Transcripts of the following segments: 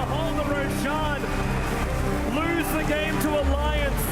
hold the Roshan. Lose the game to Alliance.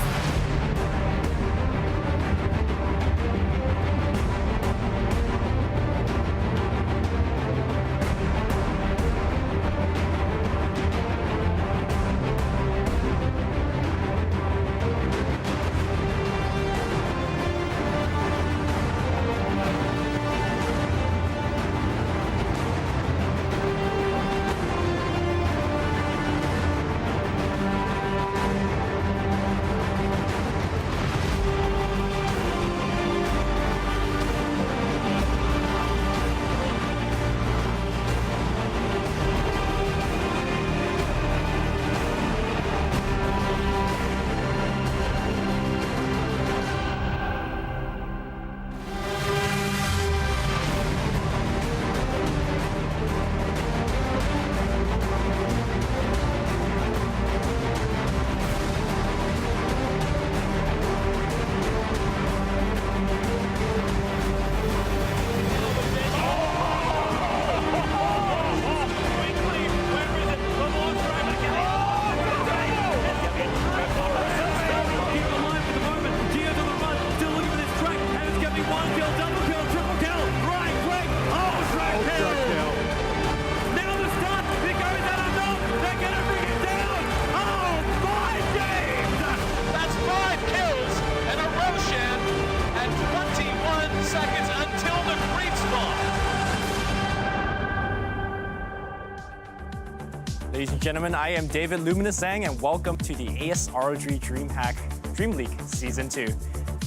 Ladies and gentlemen, I am David Luminous Zhang, and welcome to the ASRG DreamHack Dreamleague Season 2.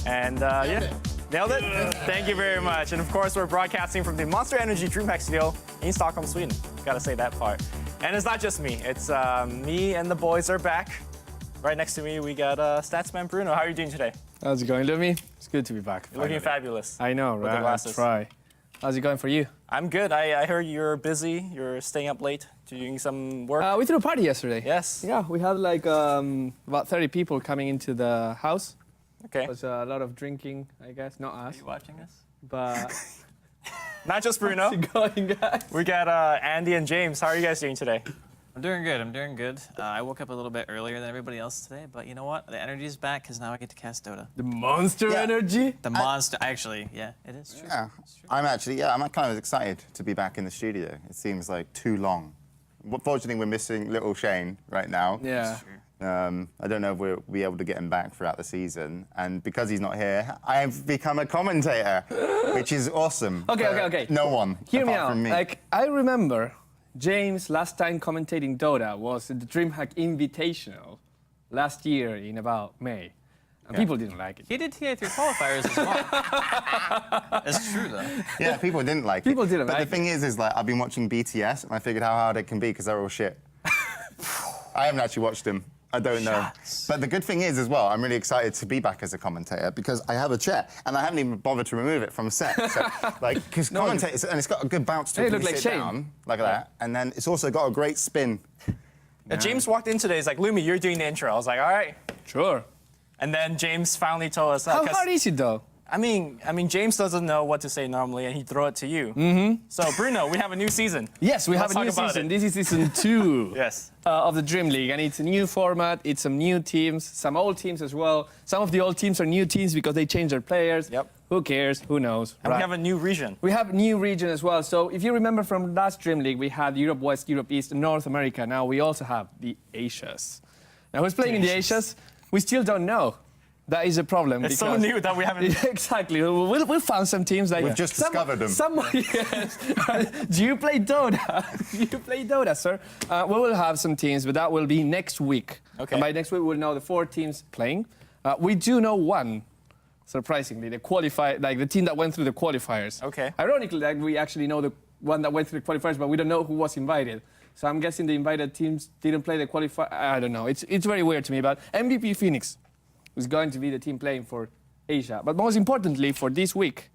And yeah, nailed it? Thank you very much. And of course, we're broadcasting from the Monster Energy DreamHack studio in Stockholm, Sweden. Gotta say that part. And it's not just me, it's me and the boys are back. Right next to me, we got Statsman Bruno. How are you doing today? How's it going, Lumi? It's good to be back. You're looking fabulous. I know, right? I'll try. How's it going for you? I'm good. I heard you're busy. You're staying up late doing some work. We threw a party yesterday. Yes. Yeah, we had like about 30 people coming into the house. Okay. It was a lot of drinking, I guess. Not us. Are you watching us? But not just Bruno. How's it going, guys? We got Andy and James. How are you guys doing today? I'm doing good. I woke up a little bit earlier than everybody else today, but you know what? The energy is back because now I get to cast Dota. The monster energy? The monster, actually, yeah, it is true. Yeah, I'm kind of excited to be back in the studio. It seems like too long. Fortunately, we're missing little Shane right now. Yeah. I don't know if we'll be able to get him back throughout the season. And because he's not here, I've become a commentator, which is awesome. Okay. No one, Hear me apart out. from me. Like, I remember James last time commentating Dota was at the DreamHack Invitational last year in about May. And people didn't like it. He did TA3 qualifiers as well. It's true, though. Yeah, people didn't like it. People didn't like it. But the thing is like, I've been watching BTS, and I figured how hard it can be, because they're all shit. I haven't actually watched them. I don't know. But the good thing is, as well, I'm really excited to be back as a commentator, because I have a chair, and I haven't even bothered to remove it from set. So, like, because commentators, and it's got a good bounce to it. Look like sit Shane. down, like that, and then it's also got a great spin. James walked in today. He's like, Lumi, you're doing the intro. I was like, all right. Sure. And then James finally told us. How hard is it, though? I mean, James doesn't know what to say normally, and he throw it to you. Mm-hmm. So, Bruno, we have a new season. Yes, we have a new season. This is season 2 yes. Of the Dream League, and it's a new format. It's some new teams, some old teams as well. Some of the old teams are new teams because they changed their players. Yep. Who cares? Who knows? And we have a new region. We have a new region as well. So if you remember from last Dream League, we had Europe West, Europe East, and North America. Now we also have the Asias. Now who's playing in the Asias? We still don't know. That is a problem. It's so new that we haven't... Exactly. We found some teams like... We've just discovered them. Yes. Do you play Dota? Do you play Dota, sir? We will have some teams, but that will be next week. Okay. And by next week, we'll know the 4 teams playing. We do know one, surprisingly, the team that went through the qualifiers. Okay. Ironically, like, we actually know the one that went through the qualifiers, but we don't know who was invited. So I'm guessing the invited teams didn't play the qualifier. I don't know. It's very weird to me, but MVP Phoenix is going to be the team playing for Asia. But most importantly, for this week,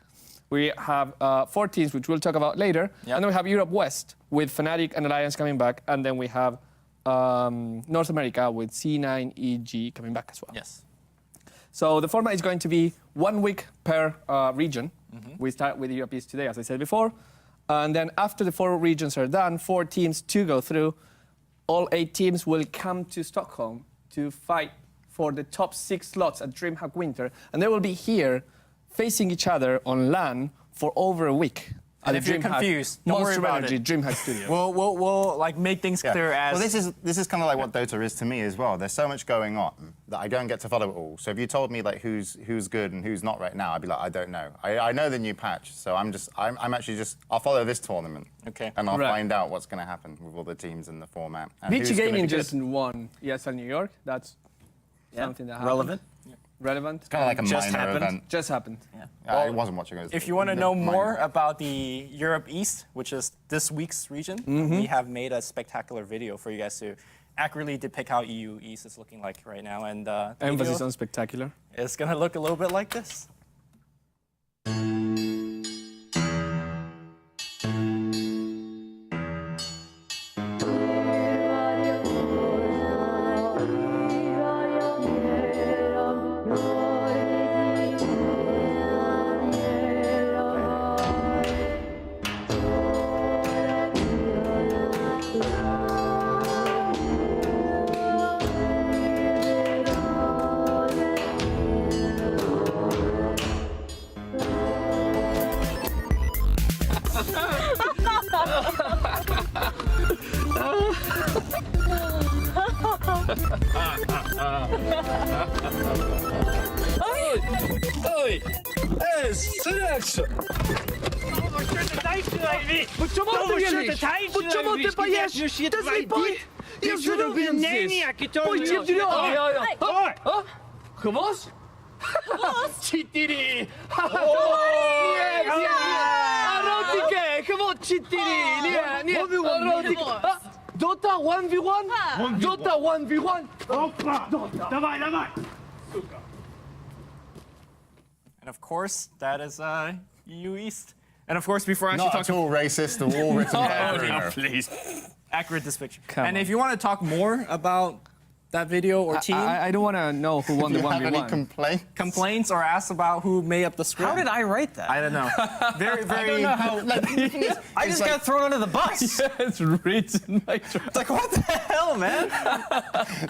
we have 4 teams, which we'll talk about later. Yep. And then we have Europe West with Fnatic and Alliance coming back. And then we have North America with C9EG coming back as well. Yes. So the format is going to be 1 week per region. Mm-hmm. We start with Europe East today, as I said before. And then after the 4 regions are done, 4 teams to go through. all 8 teams will come to Stockholm to fight for the top 6 slots at DreamHack Winter, and they will be here facing each other on LAN for over a week. And if you're confused, don't worry Monster about Energy it. DreamHack Studio. We'll like make things clear as. Well, this is kind of like what Dota is to me as well. There's so much going on that I don't get to follow it all. So if you told me like who's good and who's not right now, I'd be like, I don't know. I know the new patch, so I'm actually just I'll follow this tournament. Okay. And I'll Right. find out what's going to happen with all the teams and the format. And BT who's gonna Gaming be good. just won ESL New York. That's something that happened. Relevant. Relevant. Kind of like a Just minor happened. event. Just happened. I wasn't watching it. If you want to know more about the Europe East, which is this week's region, we have made a spectacular video for you guys to accurately depict how EU East is looking like right now. And the Emphasis video on spectacular. is going to look a little bit like this. Oj! Srečo! Почему ты едешь? Почему ты поедешь? Ты слепой? Я же любим здесь. Пойди в дрём. Хвост? Четыре. Аротике, хвост 4. Нет, аротике. Dota 1v1? Dota 1v1? Опа! Давай, давай! And of course, that is EU East. And of course, before I actually Not talk at all racist, they're all written by Bruno. please, accurate this picture. Come and on. if you want to talk more about that video or team, I don't want to know who won Do the you have any 1v1. complaints? complaints or ask about who made up the script. How did I write that? I don't know. Very, very. I just got thrown under the bus. It's written like It's like, what the hell, man?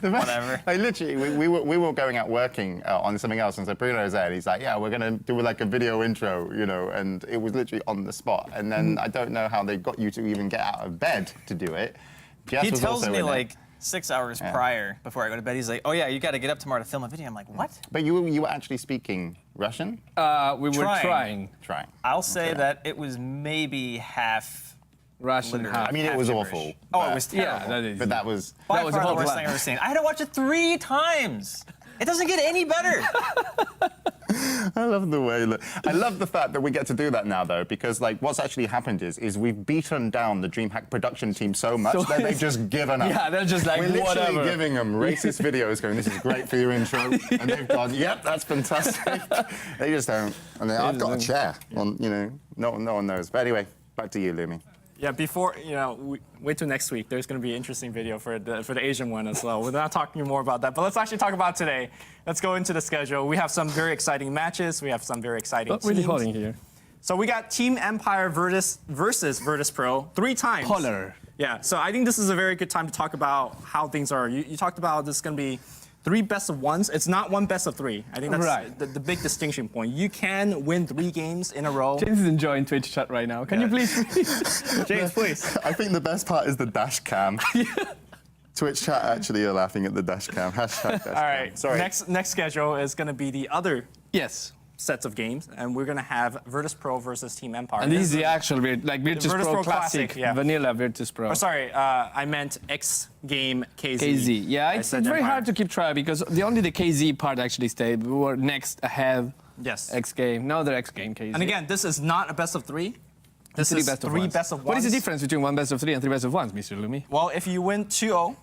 Whatever. Like literally, we were going out working on something else, and so Bruno's there, and he's like, "Yeah, we're gonna do like a video intro, you know," and it was literally on the spot. And then I don't know how they got you to even get out of bed to do it. Jess He was tells also me in it. like 6 hours prior, before I go to bed, he's like, oh yeah, you got to get up tomorrow to film a video. I'm like, what? But you were actually speaking Russian? we were Trying. trying. I'll say that it was maybe half. Russian Literally. half. I mean, it half was gibberish. awful. Oh, but- it was terrible. Yeah, that is. But that was. By that was far a the whole worst plan. thing I've ever seen. I had to watch it 3 times. It doesn't get any better. I love the way. I love the fact that we get to do that now, though, because like what's actually happened is we've beaten down the DreamHack production team so much that they've just given up. Yeah, they're just like, we're literally whatever. giving them racist videos, going, "This is great for your intro," and they've gone, "Yep, that's fantastic." They just don't. And I've got a chair. Well, you know, no one knows. But anyway, back to you, Lumi. Yeah, before, wait till next week. There's going to be an interesting video for the Asian one as well. We're not talking more about that, but let's actually talk about today. Let's go into the schedule. We have some very exciting matches. We have some very exciting Not really teams. holding here. So we got Team Empire versus virtus.pro 3 times. Polar. Yeah, so I think this is a very good time to talk about how things are. You talked about this is going to be 3 best of 1s. It's not 1 best of 3. I think that's Right. the big distinction point. You can win 3 games in a row. James is enjoying Twitch chat right now. Can you please read? James, please. I think the best part is the dash cam. Twitch chat actually are laughing at the dash cam. Hashtag dash cam. All right, Sorry. next schedule is going to be the other Yes. sets of games, and we're going to have Virtus.pro versus Team Empire. And this is the actual, like Virtus Virtus Pro Pro Classic, Classic, yeah. vanilla Virtus Pro. Oh, sorry, I meant X Game KZ. KZ. Yeah, I it's said very Empire. hard to keep track because only the KZ part actually stayed. We were next ahead. Yes. X Game. Now they're X Game KZ. And again, this is not a best of 3. This Three is best of 3 ones. best of 1s. What is the difference between 1 best of 3 and 3 best of 1s, Mr. Lumi? Well, if you win 2-0,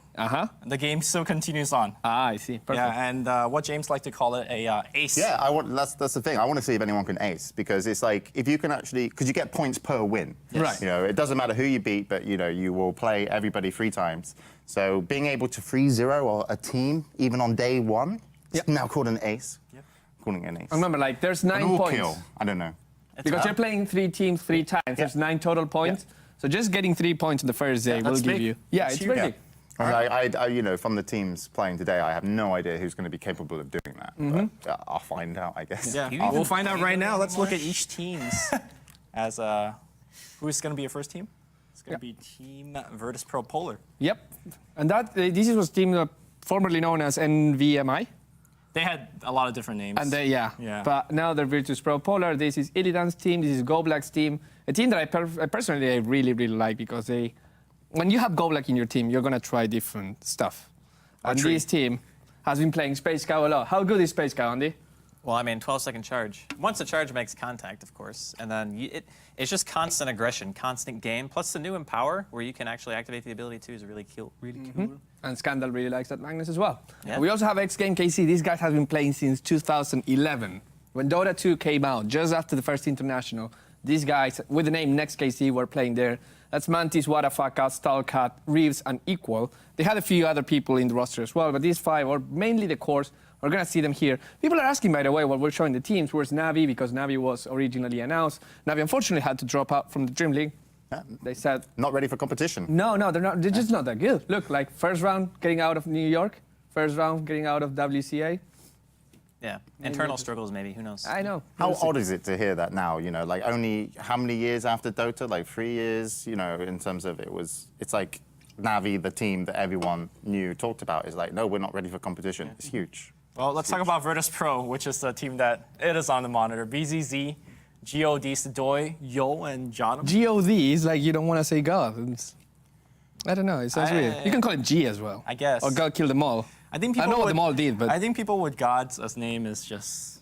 the game still continues on. Ah, I see. Perfect. Yeah, and what James like to call it a ace. Yeah, that's the thing. I want to see if anyone can ace, because it's like if you can actually, because you get points per win. Yes. Right. You know, it doesn't matter who you beat, but you know you will play everybody 3 times. So being able to 3-0 or a team even on day 1, it's now called an ace. Yep. Calling it an ace. Remember, like, there's An 9 all points. kill. I don't know. Because you're playing 3 teams 3 times. There's 9 total points. So just getting 3 points in the first day will that's give big. you. Yeah, It's it's huge. very Yeah. big. You know, from the teams playing today, I have no idea who's going to be capable of doing that. But I'll find out, I guess. Yeah, we'll find out right now. Let's look at each team's as who's going to be your first team? It's going to be Team Virtus.pro Polar. Yep. And this was team formerly known as NVMI. They had a lot of different names. And yeah. But now they're Virtus.pro Polar. This is Illidan's team. This is GoBlack's team. A team that I personally really, really like because when you have GoBlack in your team, you're going to try different stuff. And this team has been playing Space Cow a lot. How good is Space Cow, Andy? Well, I mean, 12-second charge. Once the charge makes contact, of course, and then it's just constant aggression, constant game. Plus the new Empower, where you can actually activate the ability too, is really cool. And Scandal really likes that Magnus as well. Yeah. We also have X Game KC. These guys have been playing since 2011. When Dota 2 came out, just after the first international, these guys, with the name Next KC, were playing there. That's Mantis, Wadafaka, Stalcat, Reeves, and Equal. They had a few other people in the roster as well, but these 5 are mainly the cores. We're going to see them here. People are asking, by the way, while we're showing the teams, where's Navi? Because Navi was originally announced. Navi, unfortunately, had to drop out from the Dreamleague. They said... Not ready for competition. No, they're not. They're just not that good. Look, like first round getting out of New York, first round getting out of WCA. Yeah, internal struggles maybe, who knows? I know. How odd is it to hear that now? You know, like only how many years after Dota? Like 3 years, you know, in terms of it's like Navi, the team that everyone knew, talked about, is like, no, we're not ready for competition. It's huge. Well, let's talk about Virtus.pro, which is the team that it is on the monitor. BZZ, God, Sadoy, Yo, and Jotum. God is like you don't want to say God. I don't know. It sounds weird. You can call it G as well. I guess. Or God killed them all. I think people know what them all did, but I think people with God's as name is just.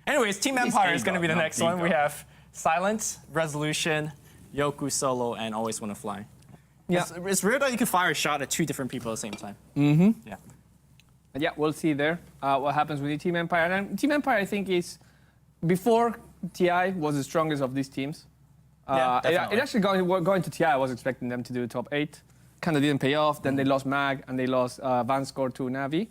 Anyways, Team Empire is going to be the next one. We have Silence, Resolution, Yoku, Solo, and Always Wanna Fly. Yeah. It's weird that you can fire a shot at 2 different people at the same time. Yeah. Yeah, we'll see there what happens with the Team Empire. And Team Empire, I think, is before TI was the strongest of these teams. Definitely. It actually going to TI, I was expecting them to do top 8. Kind of didn't pay off. Then they lost Mag and they lost Vanscore to Navi.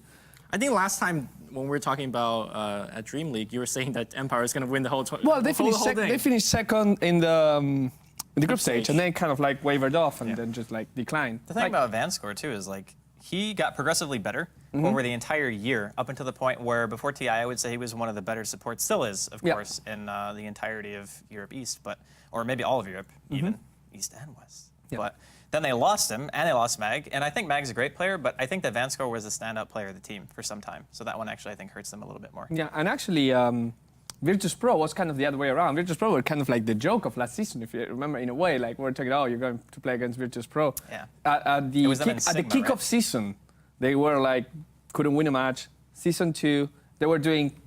I think last time when we were talking about at Dreamleague, you were saying that Empire is going to win the whole Well, they finished, whole thing. they finished second in the group stage, and they kind of like wavered off and then just like declined. The thing about Vanscore too is like he got progressively better over the entire year, up until the point where before TI, I would say he was one of the better supports. Still is, of course, in the entirety of Europe East, or maybe all of Europe, even East and West. Yeah. But then they lost him, and they lost Mag, and I think Mag's a great player, but I think that Vanscore was the standout player of the team for some time. So that one actually, I think, hurts them a little bit more. Yeah, and actually, Virtus.pro was kind of the other way around. Virtus.pro were kind of like the joke of last season, if you remember, in a way. Like, we're talking, oh, you're going to play against Virtus.pro. Yeah. At the kickoff season, they were like, couldn't win a match. Season 2, they were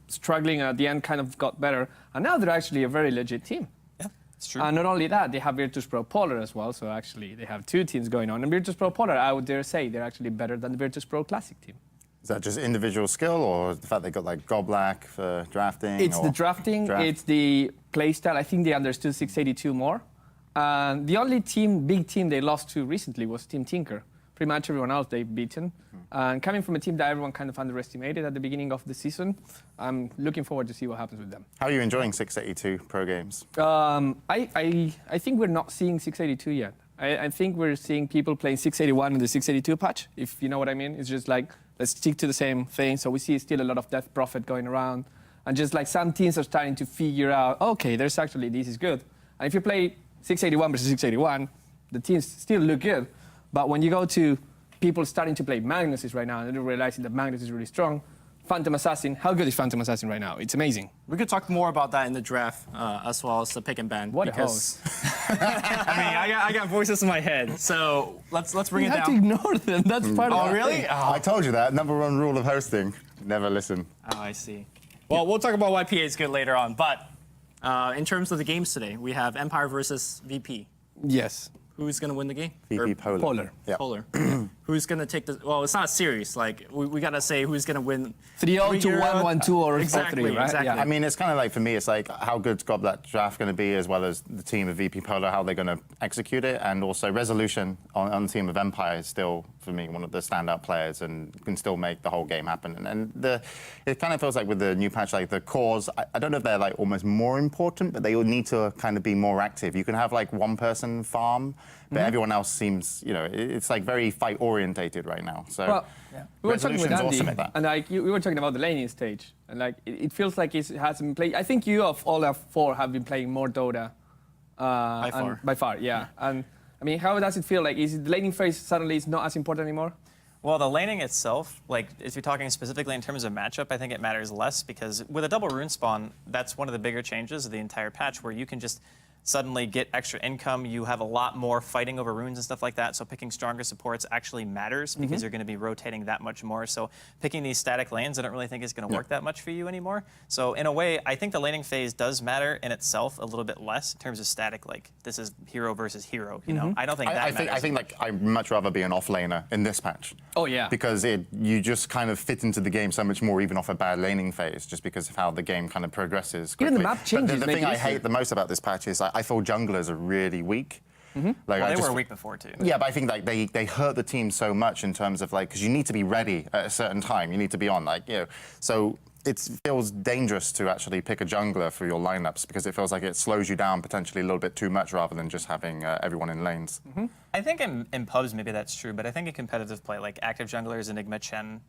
struggling, and at the end kind of got better. And now they're actually a very legit team. Yeah, it's true. And not only that, they have Virtus.pro Polar as well. So actually, they have 2 teams going on. And Virtus.pro Polar, I would dare say, they're actually better than the Virtus.pro Classic team. Is that just individual skill, or the fact they got like GoBlack for drafting? It's the drafting, it's the playstyle. I think they understood 682 more. The only big team they lost to recently was Team Tinker. Pretty much everyone else they've beaten. And coming from a team that everyone kind of underestimated at the beginning of the season, I'm looking forward to see what happens with them. How are you enjoying 682 pro games? I think we're not seeing 682 yet. I think we're seeing people playing 681 in the 682 patch, if you know what I mean. It's just like, let's stick to the same thing. So we see still a lot of Death Prophet going around. And just like some teams are starting to figure out, okay, this is good. And if you play 681 versus 681, the teams still look good. But when you go to people starting to play Magnuses right now, and they're realizing that Magnus is really strong, Phantom Assassin, how good is Phantom Assassin right now? It's amazing. We could talk more about that in the draft, as well as the pick and ban. What because, I mean, I got voices in my head, so let's bring it down. You have to ignore them. That's part of it. Oh, really? Oh. I told you that. #1 rule of hosting: never listen. Oh, I see. Well, we'll talk about why PA is good later on. But in terms of the games today, we have Empire versus VP. Yes. Who's going to win the game? VP Polar. Polar. Yeah. Polar. who's gonna take the. Well, it's not a series. Like we gotta say who's gonna win. 3-0 to 1-1-2 or exactly, 4-3, right? Exactly. Yeah. I mean, it's kind of like, for me, it's like how good's Goblet Draft going to be, as well as the team of VP Polo, how they're going to execute it, and also Resolution on the team of Empire is still, for me, one of the standout players and can still make the whole game happen. And it kind of feels like with the new patch, like the cores, I don't know if they're like almost more important, but they all need to kind of be more active. You can have like one person farm, but everyone else seems, it's like very fight orientated right now. So. Well, we were talking with Resolution's Andy, awesome at that. and like we were talking about the laning stage, and like it feels like it hasn't played. I think you of all of four have been playing more Dota. By far, yeah. And I mean, how does it feel? Like, is the laning phase suddenly is not as important anymore? Well, the laning itself, like if you're talking specifically in terms of matchup, I think it matters less because with a double rune spawn, that's one of the bigger changes of the entire patch, where you can just suddenly get extra income. You have a lot more fighting over runes and stuff like that. So picking stronger supports actually matters because you're going to be rotating that much more. So picking these static lanes, I don't really think is going to work that much for you anymore. So in a way, I think the laning phase does matter in itself a little bit less in terms of static. Like this is hero versus hero. You know, I don't think that matters. I think like I'd much rather be an off laner in this patch. Oh yeah. Because you just kind of fit into the game so much more, even off a bad laning phase, just because of how the game kind of progresses quickly. Even the map changes. But the thing I hate the most about this patch is I feel junglers are really weak. Like, well, they were weak before too. Yeah, but I think like they hurt the team so much in terms of like, because you need to be ready at a certain time. You need to be on so it feels dangerous to actually pick a jungler for your lineups because it feels like it slows you down potentially a little bit too much rather than just having everyone in lanes. I think in pubs maybe that's true, but I think in competitive play, like active junglers, Enigma,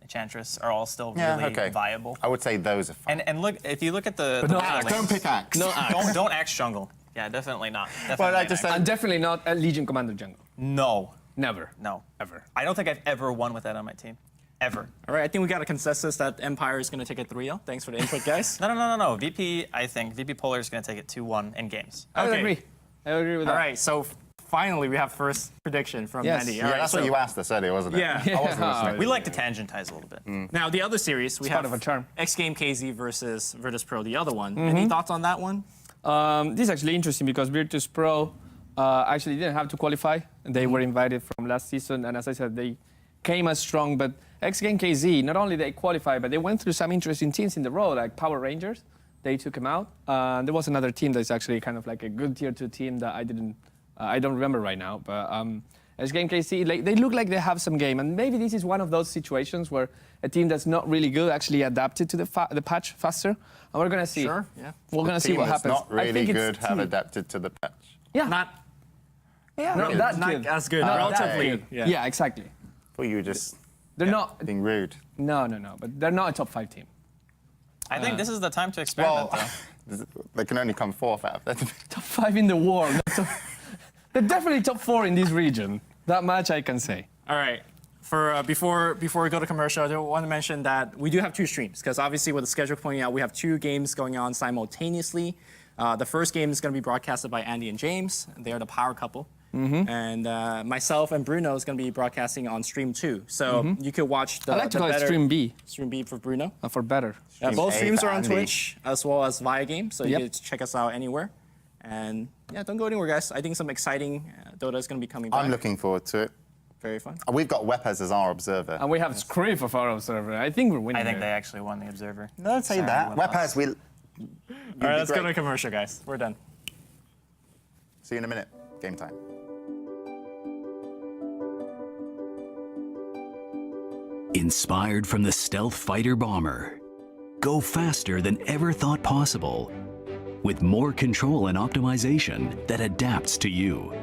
Enchantress are all still really viable. I would say those are fine. And look, if you look at the no lanes- Don't pick Axe. No, don't axe jungle. Yeah, definitely not. Definitely Well, I not just Axe. I'm definitely not a Legion Commander jungle. No, Never. no, Ever. I don't think I've ever won with that on my team, ever. All right, I think we got a consensus that Empire is gonna take it 3-0. Thanks for the input, guys. No. VP, I think VP Polar is going to take it 2-1 in games. I would Okay. agree. I would agree with that. All right, so finally we have first prediction from Yes. Andy. Yeah, All Yeah, right, that's so what you asked us earlier, wasn't it? Yeah. I wasn't listening. We like to tangentize a little bit. Now the other series we part have of a charm. X Game KZ versus virtus.pro, the other one. Any thoughts on that one? This is actually interesting because virtus.pro actually didn't have to qualify. They were invited from last season, and as I said, they came as strong. But X Game KZ, not only they qualified, but they went through some interesting teams in the row, like Power Rangers. They took them out. There was another team that's actually kind of like a good tier 2 team that I don't remember right now. But X Game KZ, like, they look like they have some game, and maybe this is one of those situations where a team that's not really good actually adapted to the patch faster. And we're gonna see. Sure, yeah. We're gonna see what happens. Not I really think it's good have team. adapted to the patch. Yeah. Not not that not good. as good, Not that relatively. good. Yeah. Yeah, exactly. Well, you were just They're not. being rude. No. But they're not a top 5 team. I think this is the time to experiment, Well, though. they can only come fourth out of that. Top 5 in the world. They're definitely top 4 in this region. That much I can say. All right. For before we go to commercial, I want to mention that we do have 2 streams because obviously with the schedule pointing out, we have 2 games going on simultaneously. The first game is going to be broadcasted by Andy and James. They are the power couple. And myself and Bruno is going to be broadcasting on stream 2. So you could watch the I like to the call it better- stream B Stream B for Bruno. for better. Both A streams for are on Andy. Twitch as well as via game, so you Yep. can check us out anywhere. And yeah, don't go anywhere, guys. I think some exciting Dota is going to be coming back. I'm looking forward to it. Very fun. We've got Wepez as our observer. And we have Scriff of our observer. I think we're winning. I think they here. actually won the Observer. Don't say Sorry, that. Wepez. Wepez, we'll. All right, let's go to commercial, guys. We're done. See you in a minute. Game time. Inspired from the stealth fighter bomber, go faster than ever thought possible with more control and optimization that adapts to you.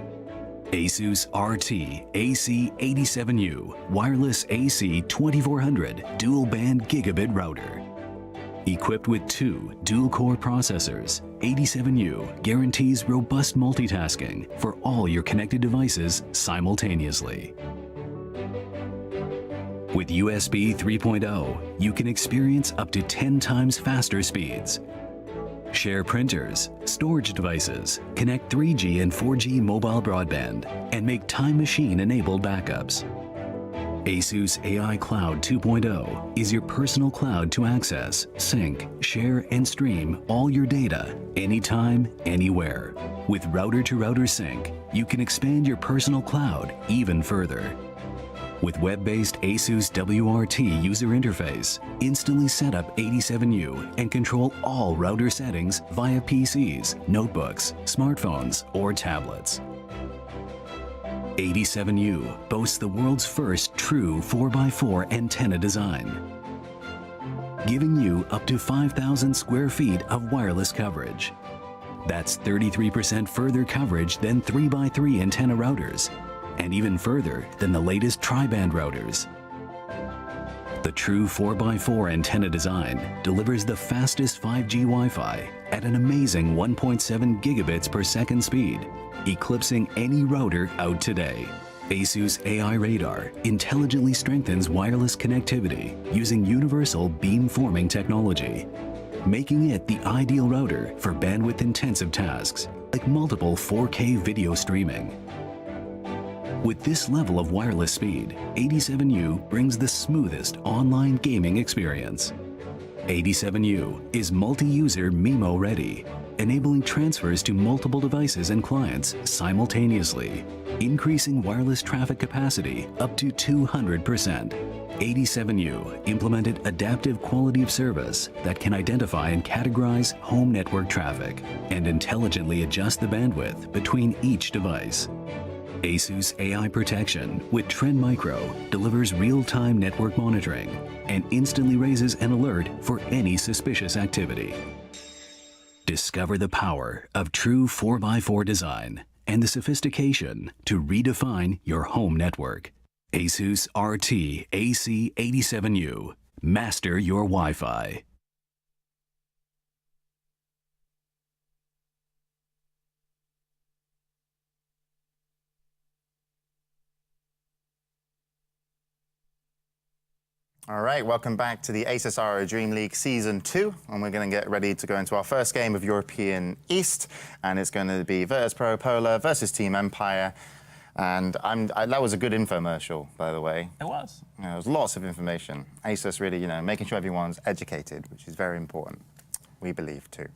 Asus RT AC87U Wireless AC 2400 Dual Band Gigabit Router. Equipped with 2 dual-core processors, 87U guarantees robust multitasking for all your connected devices simultaneously. With USB 3.0, you can experience up to 10 times faster speeds. Share printers, storage devices, connect 3G and 4G mobile broadband, and make Time Machine-enabled backups. Asus AI Cloud 2.0 is your personal cloud to access, sync, share, and stream all your data anytime, anywhere. With router-to-router sync, you can expand your personal cloud even further. With web-based ASUS WRT user interface, instantly set up 87U and control all router settings via PCs, notebooks, smartphones, or tablets. 87U boasts the world's first true 4x4 antenna design, giving you up to 5,000 square feet of wireless coverage. That's 33% further coverage than 3x3 antenna routers, and even further than the latest tri-band routers. The true 4x4 antenna design delivers the fastest 5G Wi-Fi at an amazing 1.7 gigabits per second speed, eclipsing any router out today. ASUS AI Radar intelligently strengthens wireless connectivity using universal beamforming technology, making it the ideal router for bandwidth-intensive tasks like multiple 4K video streaming. With this level of wireless speed, 87U brings the smoothest online gaming experience. 87U is multi-user MIMO ready, enabling transfers to multiple devices and clients simultaneously, increasing wireless traffic capacity up to 200%. 87U implemented adaptive quality of service that can identify and categorize home network traffic and intelligently adjust the bandwidth between each device. ASUS AI Protection with Trend Micro delivers real-time network monitoring and instantly raises an alert for any suspicious activity. Discover the power of true 4x4 design and the sophistication to redefine your home network. ASUS RT AC87U. Master your Wi-Fi. All right, welcome back to the ASUS RO Dreamleague Season 2, and we're going to get ready to go into our first game of European East, and it's going to be virtus.pro Polar versus Team Empire. And that was a good infomercial, by the way. It was. There was lots of information. ASUS really, making sure everyone's educated, which is very important. We believe too.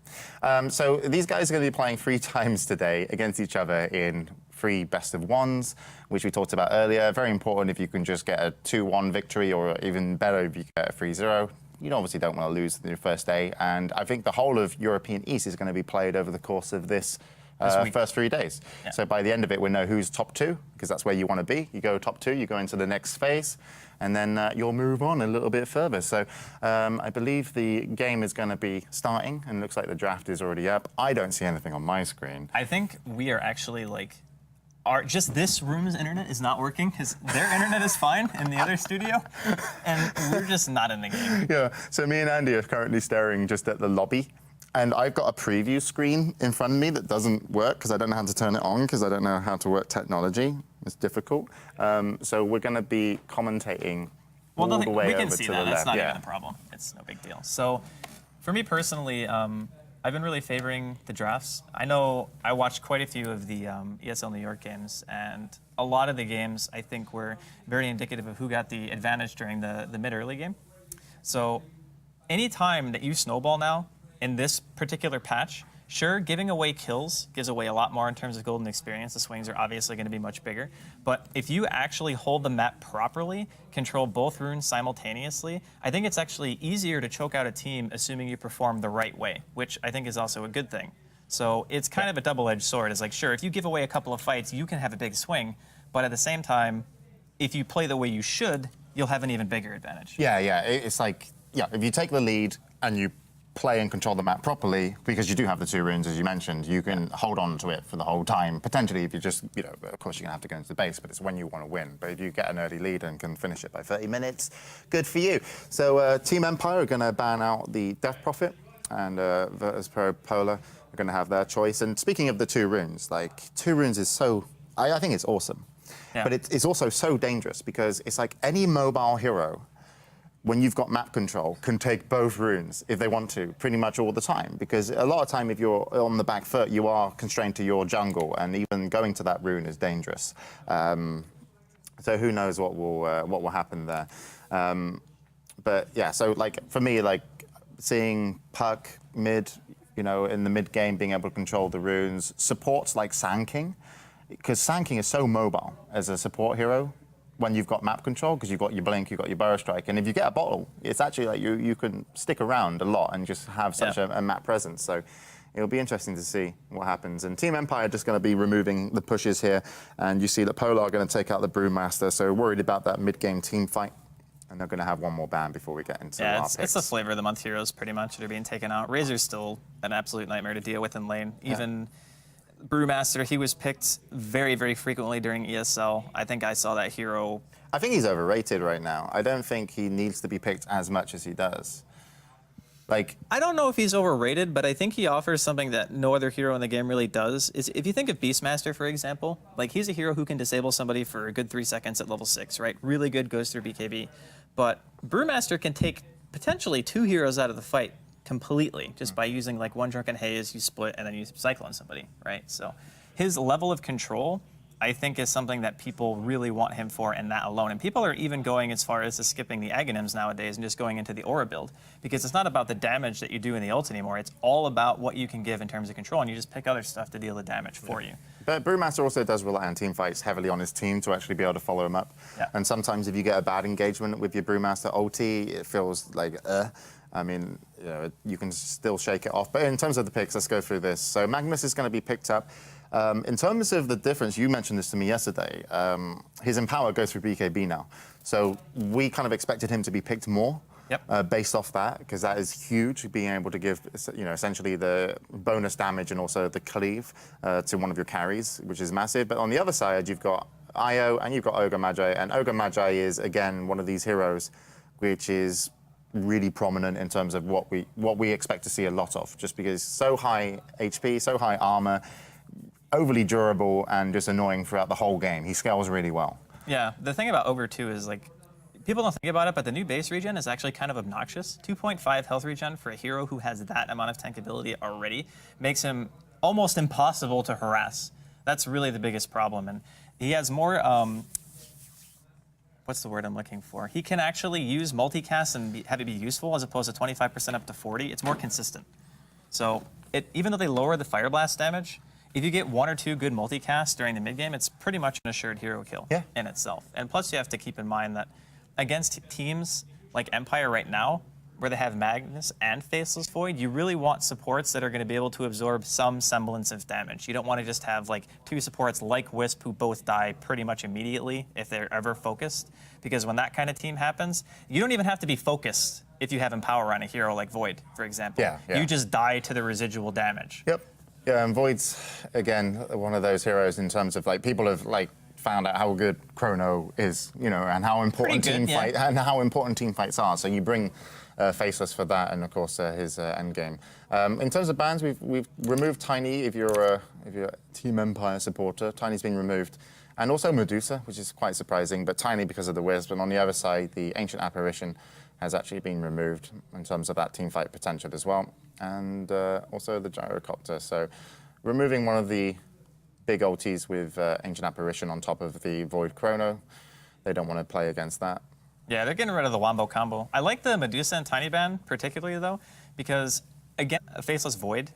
So these guys are going to be playing 3 times today against each other in 3 best-of-1s, which we talked about earlier. Very important if you can just get a 2-1 victory, or even better if you get a 3-0. You obviously don't want to lose in your first day. And I think the whole of European East is going to be played over the course of this first 3 days. Yeah. So by the end of it, we'll know who's top 2, because that's where you want to be. You go top 2, you go into the next phase, and then you'll move on a little bit further. So I believe the game is going to be starting, and it looks like the draft is already up. I don't see anything on my screen. I think we are actually just this room's internet is not working. Their internet is fine in the other studio, and we're just not in the game. Yeah, so me and Andy are currently staring just at the lobby, and I've got a preview screen in front of me that doesn't work because I don't know how to turn it on, because I don't know how to work technology. It's difficult. So we're going to be commentating all the way over to the left. We can see that. That's not even a problem. It's no big deal. So for me personally, I've been really favoring the drafts. I know I watched quite a few of the ESL New York games, and a lot of the games I think were very indicative of who got the advantage during the mid-early game. So any time that you snowball now in this particular patch, sure, giving away kills gives away a lot more in terms of golden experience. The swings are obviously going to be much bigger. But if you actually hold the map properly, control both runes simultaneously, I think it's actually easier to choke out a team assuming you perform the right way, which I think is also a good thing. So it's kind of a double-edged sword. It's like, sure, if you give away a couple of fights, you can have a big swing. But at the same time, if you play the way you should, you'll have an even bigger advantage. Yeah, it's like, if you take the lead and you play and control the map properly, because you do have the 2 runes, as you mentioned, you can hold on to it for the whole time. Potentially, if you just, of course, you're going to have to go into the base, but it's when you want to win. But if you get an early lead and can finish it by 30 minutes, good for you. So Team Empire are going to ban out the Death Prophet, and virtus.pro Polar are going to have their choice. And speaking of the 2 runes, 2 runes is so, I think it's awesome. Yeah. But it's also so dangerous, because it's like any mobile hero, when you've got map control, can take both runes if they want to, pretty much all the time. Because a lot of time, if you're on the back foot, you are constrained to your jungle, and even going to that rune is dangerous. So who knows what will happen there. But yeah, so for me, seeing Puck mid, in the mid game, being able to control the runes, supports like Sand King, because Sand King is so mobile as a support hero. when you've got map control, because you've got your blink, you've got your burrow strike, and if you get a bottle, it's actually like you can stick around a lot and just have such a map presence. So it'll be interesting to see what happens. And Team Empire are just going to be removing the pushes here, and you see that Polar are going to take out the Brewmaster, so worried about that mid-game team fight. And they're going to have one more ban before we get into our picks. It's the flavor of the month heroes pretty much that are being taken out. Razor's still an absolute nightmare to deal with in lane. Even Brewmaster, he was picked very, very frequently during ESL. I think I saw that hero. I think he's overrated right now. I don't think he needs to be picked as much as he does. Like, I don't know if he's overrated, but I think he offers something that no other hero in the game really does. Is if you think of Beastmaster, for example, like he's a hero who can disable somebody for a good 3 seconds at level 6, right? Really good, goes through BKB. But Brewmaster can take potentially 2 heroes out of the fight completely just by using like one Drunken Haze, you split, and then you Cyclone somebody, right? So his level of control, I think, is something that people really want him for, and that alone. And people are even going as far as to skipping the Aghanims nowadays and just going into the Aura build, because it's not about the damage that you do in the ult anymore. It's all about what you can give in terms of control, and you just pick other stuff to deal the damage for you. But Brewmaster also does rely on team fights heavily on his team to actually be able to follow him up. Yeah. And sometimes if you get a bad engagement with your Brewmaster ulti, it feels like, I mean, you can still shake it off. But in terms of the picks, let's go through this. So Magnus is going to be picked up. In terms of the difference, you mentioned this to me yesterday, his Empower goes through BKB now. So we kind of expected him to be picked more based off that, because that is huge, being able to give essentially the bonus damage and also the cleave to one of your carries, which is massive. But on the other side, you've got Io and you've got Ogre Magi. And Ogre Magi is, again, one of these heroes which is really prominent in terms of what we expect to see a lot of, just because so high HP, so high armor, overly durable, and just annoying throughout the whole game. He scales really well. Yeah, the thing about Ogre too is like, people don't think about it, but the new base regen is actually kind of obnoxious. 2.5 health regen for a hero who has that amount of tankability already makes him almost impossible to harass. That's really the biggest problem. And he has more, what's the word I'm looking for? He can actually use multicast and have it be useful as opposed to 25% up to 40. It's more consistent. So even though they lower the Fire Blast damage, if you get 1 or 2 good multicasts during the mid game, it's pretty much an assured hero kill in itself. And plus you have to keep in mind that against teams like Empire right now, where they have Magnus and Faceless Void, you really want supports that are going to be able to absorb some semblance of damage. You don't want to just have like 2 supports like Wisp who both die pretty much immediately if they're ever focused, because when that kind of team happens, you don't even have to be focused if you have Empower on a hero like Void, for example. You just die to the residual damage. Yeah, and Void's, again, one of those heroes in terms of like, people have like found out how good Chrono is, and how important team fights are. So you bring Faceless for that, and of course his end game. In terms of bans, we've removed Tiny. If you're a Team Empire supporter, Tiny's been removed, and also Medusa, which is quite surprising. But Tiny because of the Wisp, and on the other side, the Ancient Apparition has actually been removed in terms of that team fight potential as well, and also the Gyrocopter. So removing one of the big ultis with Ancient Apparition on top of the Void Chrono. They don't want to play against that. Yeah, they're getting rid of the Wombo combo. I like the Medusa and Tiny ban particularly, though, because, again, a Faceless Void,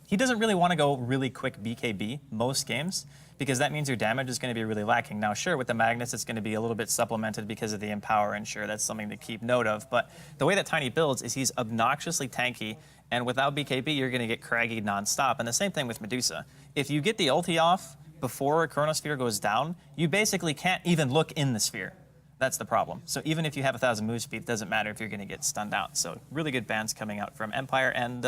he doesn't really want to go really quick BKB most games, because that means your damage is going to be really lacking. Now, sure, with the Magnus, it's going to be a little bit supplemented because of the Empower, and sure, that's something to keep note of. But the way that Tiny builds is he's obnoxiously tanky, and without BKB, you're going to get craggy nonstop. And the same thing with Medusa. If you get the ulti off before a Chronosphere goes down, you basically can't even look in the sphere. That's the problem. So even if you have 1,000 move speed, it doesn't matter if you're going to get stunned out. So really good bans coming out from Empire, and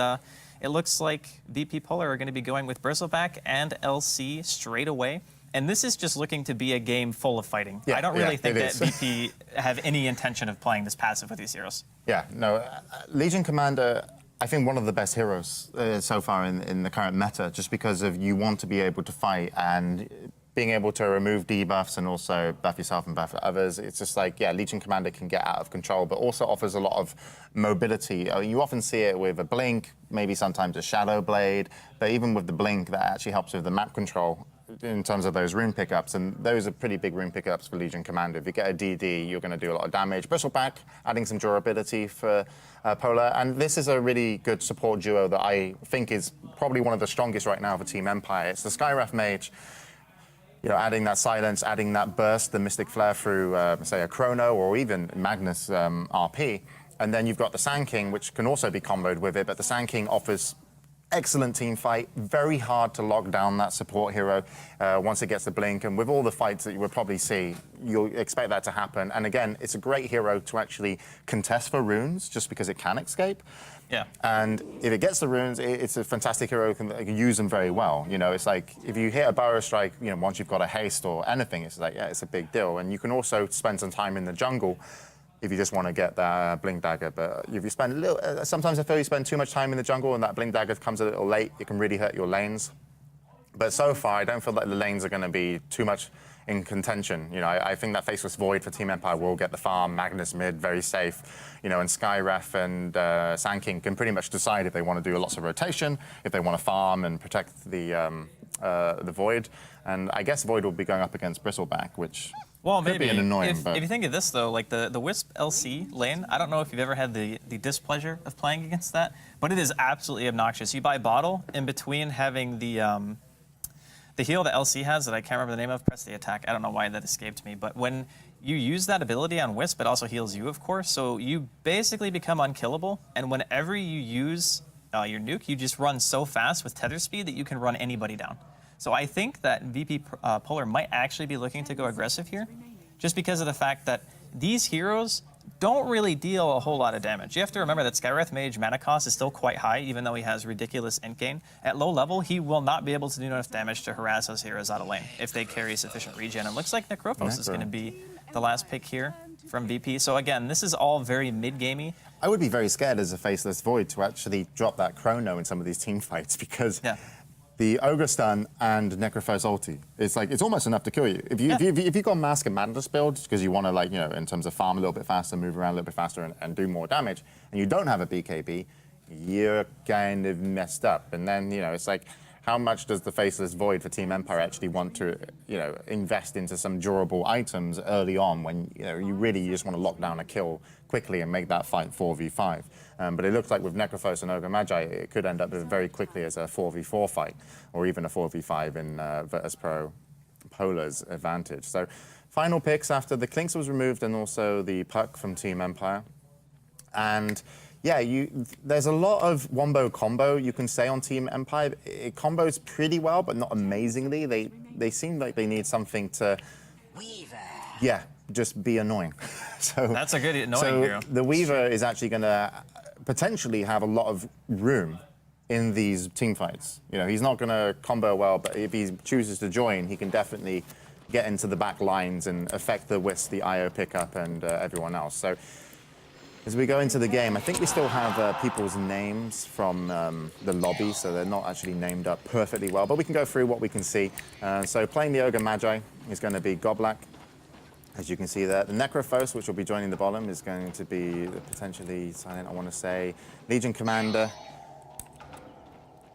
it looks like VP Polar are going to be going with Bristleback and LC straight away. And this is just looking to be a game full of fighting. I don't really think that VP have any intention of playing this passive with these heroes. Yeah, no, Legion Commander, I think one of the best heroes so far in the current meta, just because of you want to be able to fight and being able to remove debuffs and also buff yourself and buff others. It's just like, yeah, Legion Commander can get out of control, but also offers a lot of mobility. You often see it with a Blink, maybe sometimes a Shadow Blade, but even with the Blink, that actually helps with the map control in terms of those rune pickups, and those are pretty big rune pickups for Legion Commander. If you get a DD, you're going to do a lot of damage. Bristleback, adding some durability for Polar, and this is a really good support duo that I think is probably one of the strongest right now for Team Empire. It's the Skywrath Mage. you know, adding that silence, adding that burst, the Mystic Flare through, say, a Chrono or even Magnus RP. And then you've got the Sand King, which can also be comboed with it, but the Sand King offers excellent team fight, very hard to lock down that support hero once it gets the blink. And with all the fights that you would probably see, you'll expect that to happen. And again, it's a great hero to actually contest for runes just because it can escape. Yeah. And if it gets the runes, it's a fantastic hero who can use them very well. You know, it's like if you hit a Burrow Strike, you know, once you've got a haste or anything, it's like, yeah, it's a big deal. And you can also spend some time in the jungle if you just want to get that Blink Dagger. But if you spend a little, sometimes I feel you spend too much time in the jungle and that Blink Dagger comes a little late, it can really hurt your lanes. But so far, I don't feel like the lanes are going to be too much in contention. You know, I think that Faceless Void for Team Empire will get the farm, Magnus mid, very safe. You know, and Skyref and Sand King can pretty much decide if they want to do lots of rotation, if they want to farm and protect the Void. And I guess Void will be going up against Bristleback, which well, could maybe be an annoying. If you think of this though, like the Wisp LC lane, I don't know if you've ever had the displeasure of playing against that, but it is absolutely obnoxious. You buy Bottle in between having the heal that LC has that I can't remember the name of, press the attack. I don't know why that escaped me, but when you use that ability on Wisp, it also heals you, of course, so you basically become unkillable, and whenever you use your nuke, you just run so fast with tether speed that you can run anybody down. So I think that VP Polar might actually be looking to go aggressive here, just because of the fact that these heroes don't really deal a whole lot of damage. You have to remember that Skyreth Mage mana cost is still quite high, even though he has ridiculous int gain. At low level, he will not be able to do enough damage to harass those heroes out of lane if they carry sufficient regen. And looks like Necrophos is going to be the last pick here from VP. So again, this is all very mid-gamey. I would be very scared as a Faceless Void to actually drop that Chrono in some of these team fights because the Ogre Stun and Necrophos ulti, it's almost enough to kill you. If you got Mask and Madness build, because you want to, like, you know, in terms of farm a little bit faster, move around a little bit faster and do more damage, and you don't have a BKB, you're kind of messed up. And then, you know, it's like, how much does the Faceless Void for Team Empire actually want to, you know, invest into some durable items early on when, you know, you just want to lock down a kill quickly and make that fight 4v5. But it looks like with Necrophos and Ogre Magi, it could end up very quickly as a 4v4 fight, or even a 4v5 in virtus.pro Polar's advantage. So final picks after the Clinks was removed and also the Puck from Team Empire. And yeah, there's a lot of wombo combo you can say on Team Empire. It combos pretty well, but not amazingly. They seem like they need something to, yeah, just be annoying. So that's a good annoying hero. The Weaver is actually going to potentially have a lot of room in these team fights. You know, he's not going to combo well, but if he chooses to join, he can definitely get into the back lines and affect the Wisp, the IO pickup, and everyone else. So as we go into the game, I think we still have people's names from the lobby, so they're not actually named up perfectly well, but we can go through what we can see. So playing the Ogre Magi is going to be Goblak, as you can see there. The Necrophos, which will be joining the bottom, is going to be potentially silent, I want to say. Legion Commander.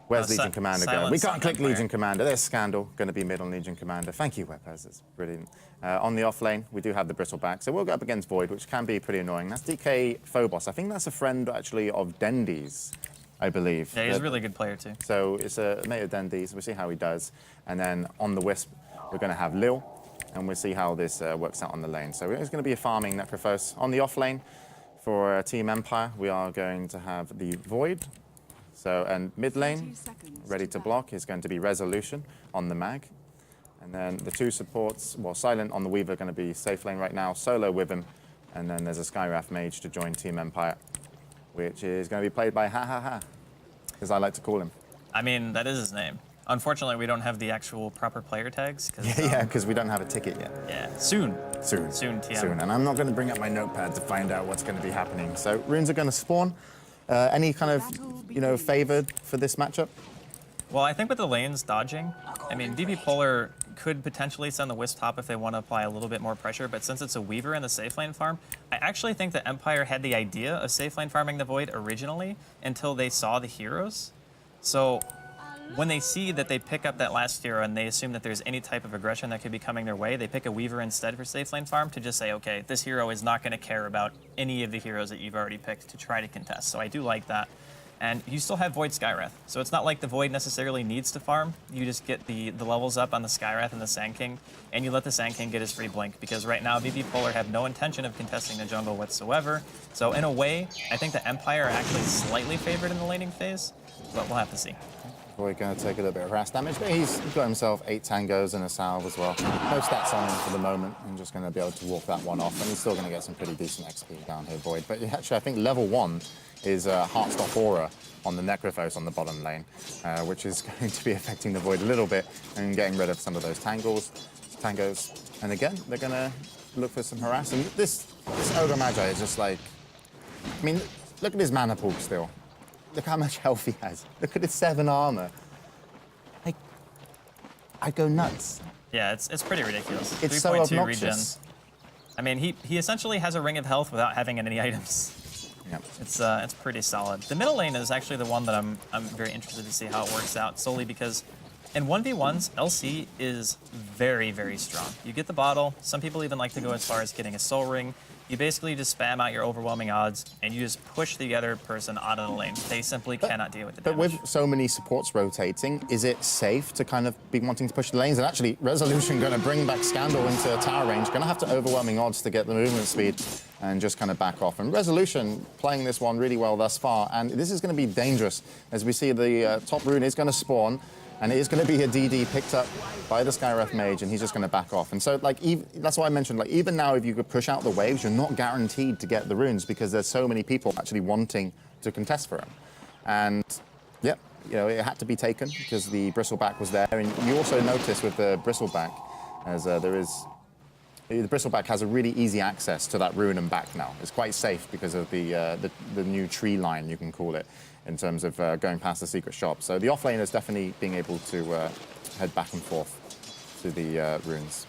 Where's Legion Commander going? We can't click Legion Commander. There's Scandal, going to be mid on Legion Commander. Thank you, Webpers, that's brilliant. On the off lane, we do have the Bristleback, so we'll go up against Void, which can be pretty annoying. That's DK Phobos. I think that's a friend, actually, of Dendy's, I believe. Yeah, he's a really good player, too. So it's a mate of Dendy's. We'll see how he does. And then on the Wisp, we're going to have Lil, and we'll see how this works out on the lane. So it's going to be a farming Necrophos. On the off lane, for Team Empire, we are going to have the Void. So, and mid lane, ready to block, is going to be Resolution on the Mag. And then the two supports, well, Silent on the Weaver, going to be safe lane right now, solo with him. And then there's a Skywrath Mage to join Team Empire, which is going to be played by Ha, as I like to call him. I mean, that is his name. Unfortunately, we don't have the actual proper player tags. Yeah, because we don't have a ticket yet. Yeah, soon. Soon, TM. And I'm not going to bring up my notepad to find out what's going to be happening. So runes are going to spawn. Any kind of, you know, favored for this matchup? Well, I think with the lanes dodging, I mean, VP Polar could potentially send the Wisp top if they want to apply a little bit more pressure, but since it's a Weaver in the safe lane farm, I actually think that Empire had the idea of safe lane farming the Void originally until they saw the heroes. So when they see that they pick up that last hero and they assume that there's any type of aggression that could be coming their way, they pick a Weaver instead for safe lane farm to just say, okay, this hero is not going to care about any of the heroes that you've already picked to try to contest. So I do like that. and you still have Void Skywrath. So it's not like the Void necessarily needs to farm. You just get the levels up on the Skywrath and the Sand King, and you let the Sand King get his free blink, because right now VP Polar have no intention of contesting the jungle whatsoever. So in a way, I think the Empire are actually slightly favored in the laning phase, but we'll have to see. We're going to take a little bit of harass damage, but he's got himself 8 tangos and a salve as well. No stats on him for the moment. I'm just going to be able to walk that one off, and he's still going to get some pretty decent XP down here, Void. But actually, I think level 1 is Heartstop Aura on the Necrophos on the bottom lane, which is going to be affecting the Void a little bit and getting rid of some of those tangos. And again, they're going to look for some harass. And this Ogre Magi is just like, I mean, look at his mana pool still. Look how much health he has. Look at his 7 armor. Like, I go nuts. Yeah, it's pretty ridiculous. It's so 3.2 obnoxious. regen. I mean, he essentially has a ring of health without having any items. Yep. It's pretty solid. The middle lane is actually the one that I'm very interested to see how it works out, solely because in 1v1s, LC is very, very strong. You get the bottle. Some people even like to go as far as getting a soul ring. You basically just spam out your overwhelming odds, and you just push the other person out of the lane. They simply cannot deal with the damage. But with so many supports rotating, is it safe to kind of be wanting to push the lanes? And actually, Resolution going to bring back Scandal into tower range, going to have to overwhelming odds to get the movement speed and just kind of back off. And Resolution playing this one really well thus far, and this is going to be dangerous. As we see, the top rune is going to spawn, and it is going to be a DD picked up by the Skywrath Mage, and he's just going to back off. And so, like, that's why I mentioned, like, even now, if you could push out the waves, you're not guaranteed to get the runes because there's so many people actually wanting to contest for them. And, yeah, you know, it had to be taken because the Bristleback was there. And you also notice with the Bristleback, as the Bristleback has a really easy access to that rune and back now. It's quite safe because of the new tree line, you can call it, in terms of going past the secret shop. So the offlane is definitely being able to head back and forth to the runes.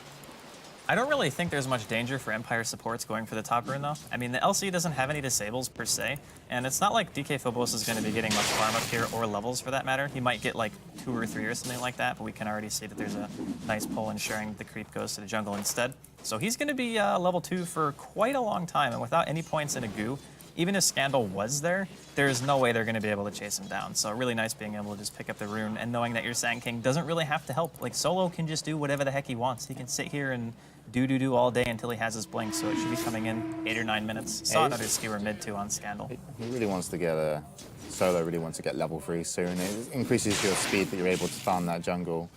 I don't really think there's much danger for Empire supports going for the top rune, though. I mean, the LC doesn't have any disables per se, and it's not like DK Phobos is going to be getting much farm up here, or levels for that matter. He might get like 2 or 3 or something like that, but we can already see that there's a nice pull ensuring the creep goes to the jungle instead. So he's going to be level 2 for quite a long time, and without any points in a goo, even if Scandal was there, there's no way they're going to be able to chase him down. So really nice being able to just pick up the rune and knowing that your Sand King doesn't really have to help. Like, Solo can just do whatever the heck he wants. He can sit here and do all day until he has his blink, so it should be coming in 8 or 9 minutes. Saw another skewer mid 2 on Scandal. He really wants to get Solo really wants to get level 3 soon. It increases your speed that you're able to farm that jungle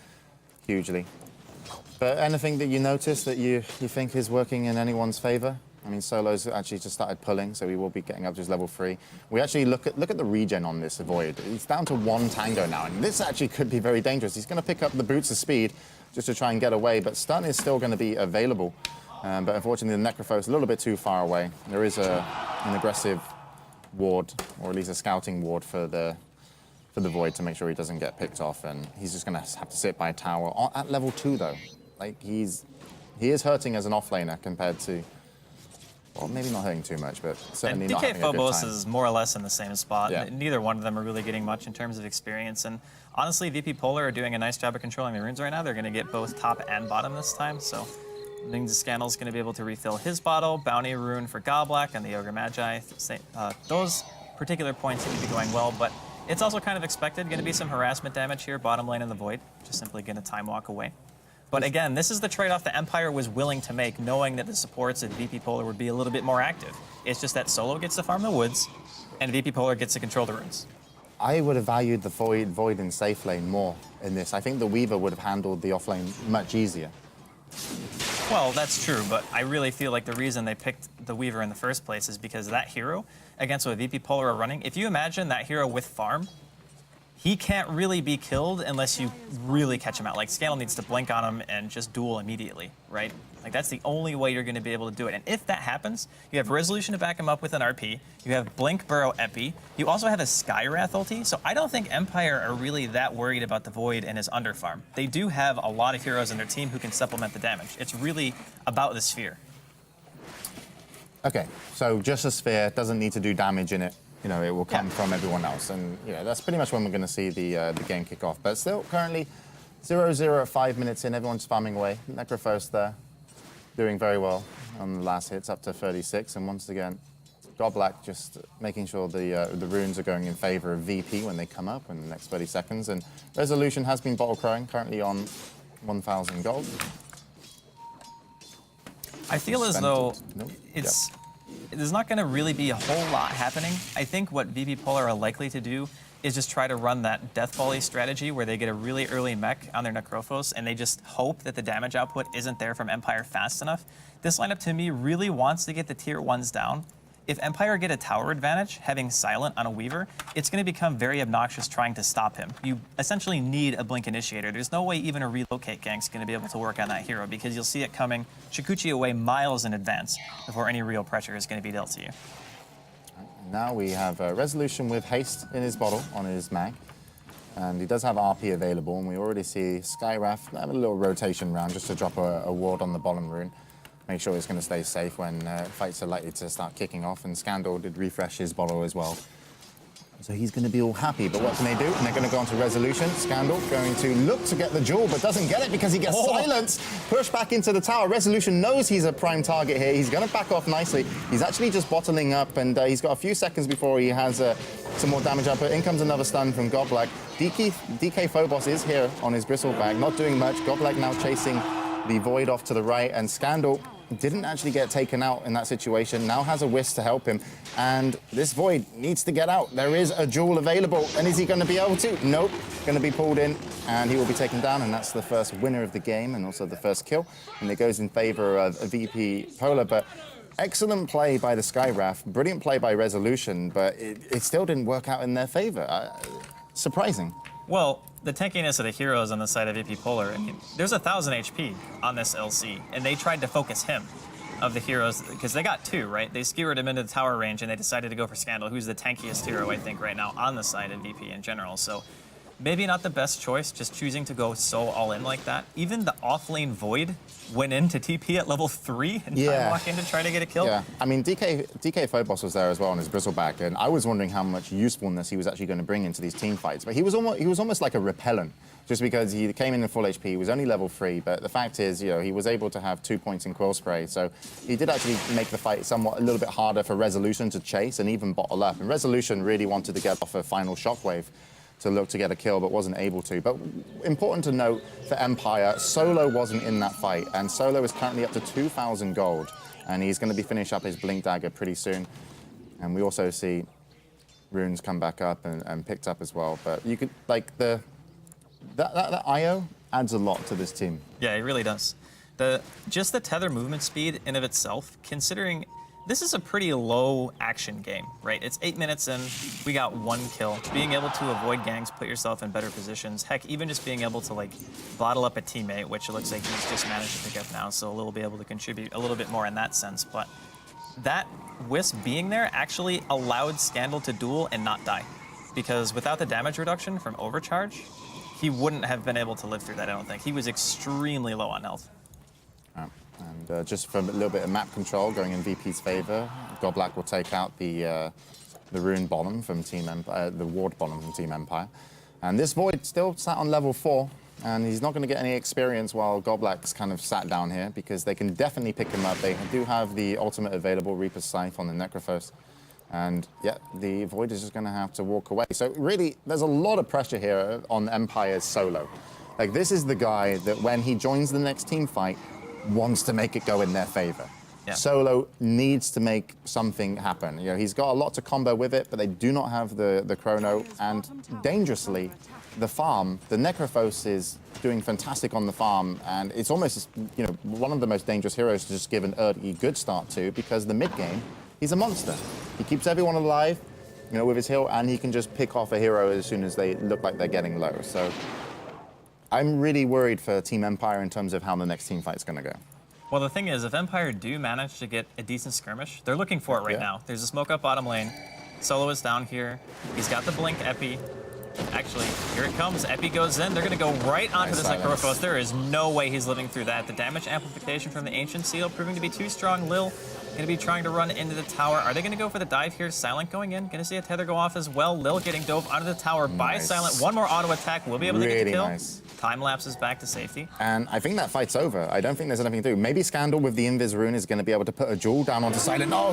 hugely. But anything that you notice that you think is working in anyone's favor? I mean, Solo's actually just started pulling, so we will be getting up to his level 3. We actually look at the regen on this Void. It's down to 1 tango now, and this actually could be very dangerous. He's going to pick up the boots of speed just to try and get away, but stun is still going to be available. But unfortunately, the Necrophos is a little bit too far away. There is an aggressive ward, or at least a scouting ward for the Void to make sure he doesn't get picked off, and he's just going to have to sit by a tower at level 2 though. Like, he is hurting as an offlaner compared to. Well, maybe not hurting too much, but certainly not having a good time. DK Phobos is more or less in the same spot. Yeah. Neither one of them are really getting much in terms of experience. And honestly, VP Polar are doing a nice job of controlling the runes right now. They're going to get both top and bottom this time. So I think Scandal's going to be able to refill his bottle. Bounty rune for Goblak and the Ogre Magi. Those particular points seem to be going well, but it's also kind of expected. Going to be some harassment damage here, bottom lane in the Void. Just simply going to time walk away. But again, this is the trade-off the Empire was willing to make, knowing that the supports at VP Polar would be a little bit more active. It's just that Solo gets to farm the woods, and VP Polar gets to control the runes. I would have valued the Void in safe lane more in this. I think the Weaver would have handled the offlane much easier. Well, that's true, but I really feel like the reason they picked the Weaver in the first place is because that hero, against what VP Polar are running, if you imagine that hero with farm, he can't really be killed unless you really catch him out. Like, Scandal needs to blink on him and just duel immediately, right? Like, that's the only way you're going to be able to do it. And if that happens, you have Resolution to back him up with an RP. You have Blink, Burrow, Epi. You also have a Skywrath ulti. So I don't think Empire are really that worried about the Void and his underfarm. They do have a lot of heroes in their team who can supplement the damage. It's really about the sphere. Okay, so just a sphere, doesn't need to do damage in it. You know, it will come from everyone else. And, you know, that's pretty much when we're going to see the game kick off. But still, currently, 0-0 at 5 minutes in. Everyone's farming away. Necrophos there, doing very well on the last hits, up to 36. And once again, Godblack just making sure the runes are going in favor of VP when they come up in the next 30 seconds. And Resolution has been bottle crowing, currently on 1,000 gold. I feel as though there's not going to really be a whole lot happening. I think what VP Polar are likely to do is just try to run that death volley strategy where they get a really early mech on their Necrophos and they just hope that the damage output isn't there from Empire fast enough. This lineup to me really wants to get the tier 1s down. If Empire get a tower advantage, having Silent on a Weaver, it's going to become very obnoxious trying to stop him. You essentially need a Blink Initiator. There's no way even a relocate gank's going to be able to work on that hero because you'll see it coming Shikuchi away miles in advance before any real pressure is going to be dealt to you. Now we have Resolution with haste in his bottle on his mag. And he does have RP available, and we already see Skywrath have a little rotation round just to drop a ward on the bottom rune. Make sure it's going to stay safe when fights are likely to start kicking off. And Scandal did refresh his bottle as well. So he's going to be all happy. But what can they do? And they're going to go on to Resolution. Scandal going to look to get the jewel, but doesn't get it because he gets silenced. Pushed back into the tower. Resolution knows he's a prime target here. He's going to back off nicely. He's actually just bottling up, and he's got a few seconds before he has some more damage up. But in comes another stun from Godblack. DK Phobos is here on his Bristlebag, not doing much. Godblack now chasing the Void off to the right, and Scandal didn't actually get taken out in that situation, now has a Wisp to help him, and this Void needs to get out. There is a jewel available, and is he going to be able to? Nope, going to be pulled in, and he will be taken down, and that's the first winner of the game, and also the first kill, and it goes in favor of VP Polar, but excellent play by the Skywrath, brilliant play by Resolution, but it still didn't work out in their favor. Surprising. Well, the tankiness of the heroes on the side of VP Polar, I mean, there's 1,000 HP on this LC, and they tried to focus him of the heroes, because they got 2, right? They skewered him into the tower range, and they decided to go for Scandal, who's the tankiest hero, I think, right now on the side of VP in general. So maybe not the best choice, just choosing to go so all in like that. Even the off-lane Void went into TP at level 3 and tried to walk in to try to get a kill. Yeah, I mean, DK Phobos was there as well on his Bristleback, and I was wondering how much usefulness he was actually going to bring into these team fights. But he was almost like a repellent, just because he came in full HP. He was only level 3, but the fact is, you know, he was able to have 2 points in Quill Spray, so he did actually make the fight somewhat a little bit harder for Resolution to chase and even bottle up. And Resolution really wanted to get off a final Shockwave to look to get a kill, but wasn't able to. But important to note for Empire, Solo wasn't in that fight, and Solo is currently up to 2,000 gold, and he's going to be finishing up his Blink Dagger pretty soon. And we also see runes come back up and picked up as well. But you could, like, that IO adds a lot to this team. Yeah, it really does. Just the tether movement speed in of itself, considering this is a pretty low action game, right? It's 8 minutes in, we got 1 kill. Being able to avoid ganks, put yourself in better positions. Heck, even just being able to like bottle up a teammate, which it looks like he's just managed to pick up now, so we'll be able to contribute a little bit more in that sense. But that Wisp being there actually allowed Scandal to duel and not die. Because without the damage reduction from Overcharge, he wouldn't have been able to live through that, I don't think. He was extremely low on health. And just for a little bit of map control going in VP's favor, Godblack will take out the rune bottom from Team Empire, the ward bottom from Team Empire. And this Void still sat on level 4, and he's not going to get any experience while Godblack's kind of sat down here, because they can definitely pick him up. They do have the ultimate available, Reaper's Scythe on the Necrophos. And yeah, the Void is just going to have to walk away. So really, there's a lot of pressure here on Empire's Solo. Like, this is the guy that when he joins the next team fight, wants to make it go in their favor. Yeah. Solo needs to make something happen. You know, he's got a lot to combo with it, but they do not have the chrono. And dangerously, the farm, the Necrophos is doing fantastic on the farm, and it's almost, you know, one of the most dangerous heroes to just give an early good start to, because the mid game, he's a monster. He keeps everyone alive, you know, with his heal, and he can just pick off a hero as soon as they look like they're getting low. So I'm really worried for Team Empire in terms of how the next team fight's going to go. Well, the thing is, if Empire do manage to get a decent skirmish, they're looking for it right now. There's a smoke up bottom lane. Solo is down here. He's got the blink Epi. Actually, here it comes. Epi goes in. They're going to go right onto this Necrophos. There is no way he's living through that. The damage amplification from the Ancient Seal proving to be too strong. Lil going to be trying to run into the tower. Are they going to go for the dive here? Silent going in. Going to see a tether go off as well. Lil getting dove onto the tower by Silent. One more auto attack. Will be able to get the kill. Nice. Time lapses back to safety. And I think that fight's over. I don't think there's anything to do. Maybe Scandal with the Invis rune is going to be able to put a jewel down onto Silent. Oh,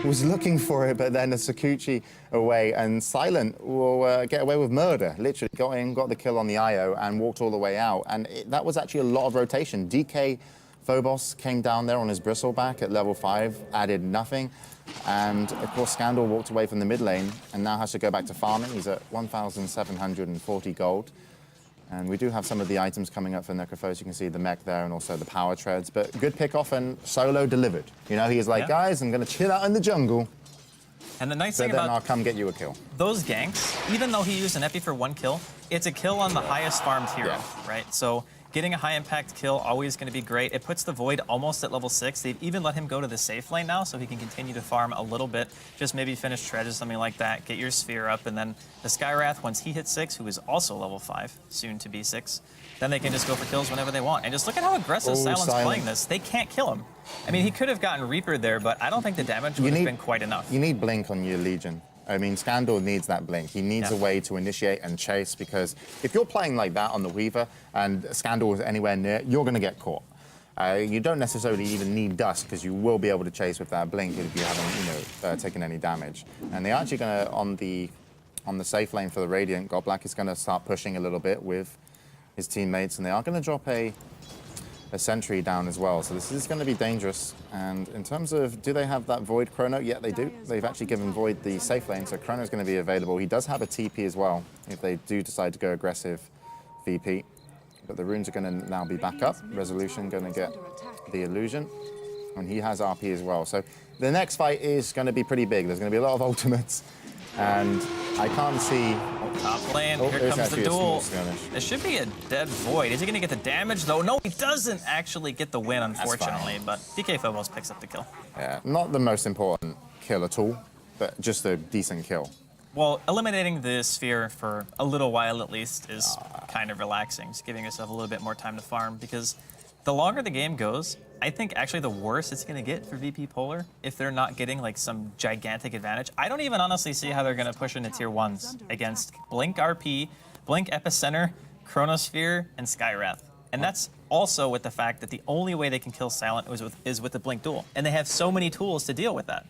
was looking for it, but then a Sakuchi away, and Silent will get away with murder. Literally got in, got the kill on the IO, and walked all the way out. And that was actually a lot of rotation. DK Phobos came down there on his bristleback at level 5, added nothing. And of course, Scandal walked away from the mid lane and now has to go back to farming. He's at 1,740 gold. And we do have some of the items coming up for Necrophos. You can see the mech there and also the power treads. But good pick-off and Solo delivered. You know, he's like, guys, I'm going to chill out in the jungle. And the nice thing then about I'll come get you a kill. those ganks, even though he used an epi for 1 kill, it's a kill on the highest farmed hero, right? So getting a high-impact kill, always going to be great. It puts the Void almost at level 6. They've even let him go to the safe lane now, so he can continue to farm a little bit. Just maybe finish tread or something like that, get your sphere up, and then the Skywrath, once he hits 6, who is also level 5, soon to be 6, then they can just go for kills whenever they want. And just look at how aggressive Silent's playing this. They can't kill him. I mean, he could have gotten Reapered there, but I don't think the damage would have been quite enough. You need Blink on your Legion. I mean, Scandal needs that blink. He needs a way to initiate and chase, because if you're playing like that on the Weaver and Scandal is anywhere near, you're going to get caught. You don't necessarily even need Dust, because you will be able to chase with that blink if you haven't, taken any damage. And they're actually going to, on the safe lane for the Radiant, Godblack is going to start pushing a little bit with his teammates, and they are going to drop a sentry down as well. So this is going to be dangerous. And in terms of, do they have that Void Chrono? Yeah, they do. They've actually given Void the safe lane, so Chrono's going to be available. He does have a TP as well, if they do decide to go aggressive VP. But the runes are going to now be back up. Resolution going to get the illusion. And he has RP as well. So the next fight is going to be pretty big. There's going to be a lot of ultimates. And I can't see... Top lane, here comes the duel. It should be a dead Void. Is he going to get the damage, though? No, he doesn't actually get the win, unfortunately. But DK Phobos picks up the kill. Yeah, not the most important kill at all, but just a decent kill. Well, eliminating the sphere for a little while at least is kind of relaxing, just giving yourself a little bit more time to farm, because the longer the game goes, I think actually the worse it's going to get for VP Polar if they're not getting like some gigantic advantage. I don't even honestly see how they're going to push into tier 1s against Blink RP, Blink Epicenter, Chronosphere, and Skywrath. And that's also with the fact that the only way they can kill Silent is with the Blink duel. And they have so many tools to deal with that.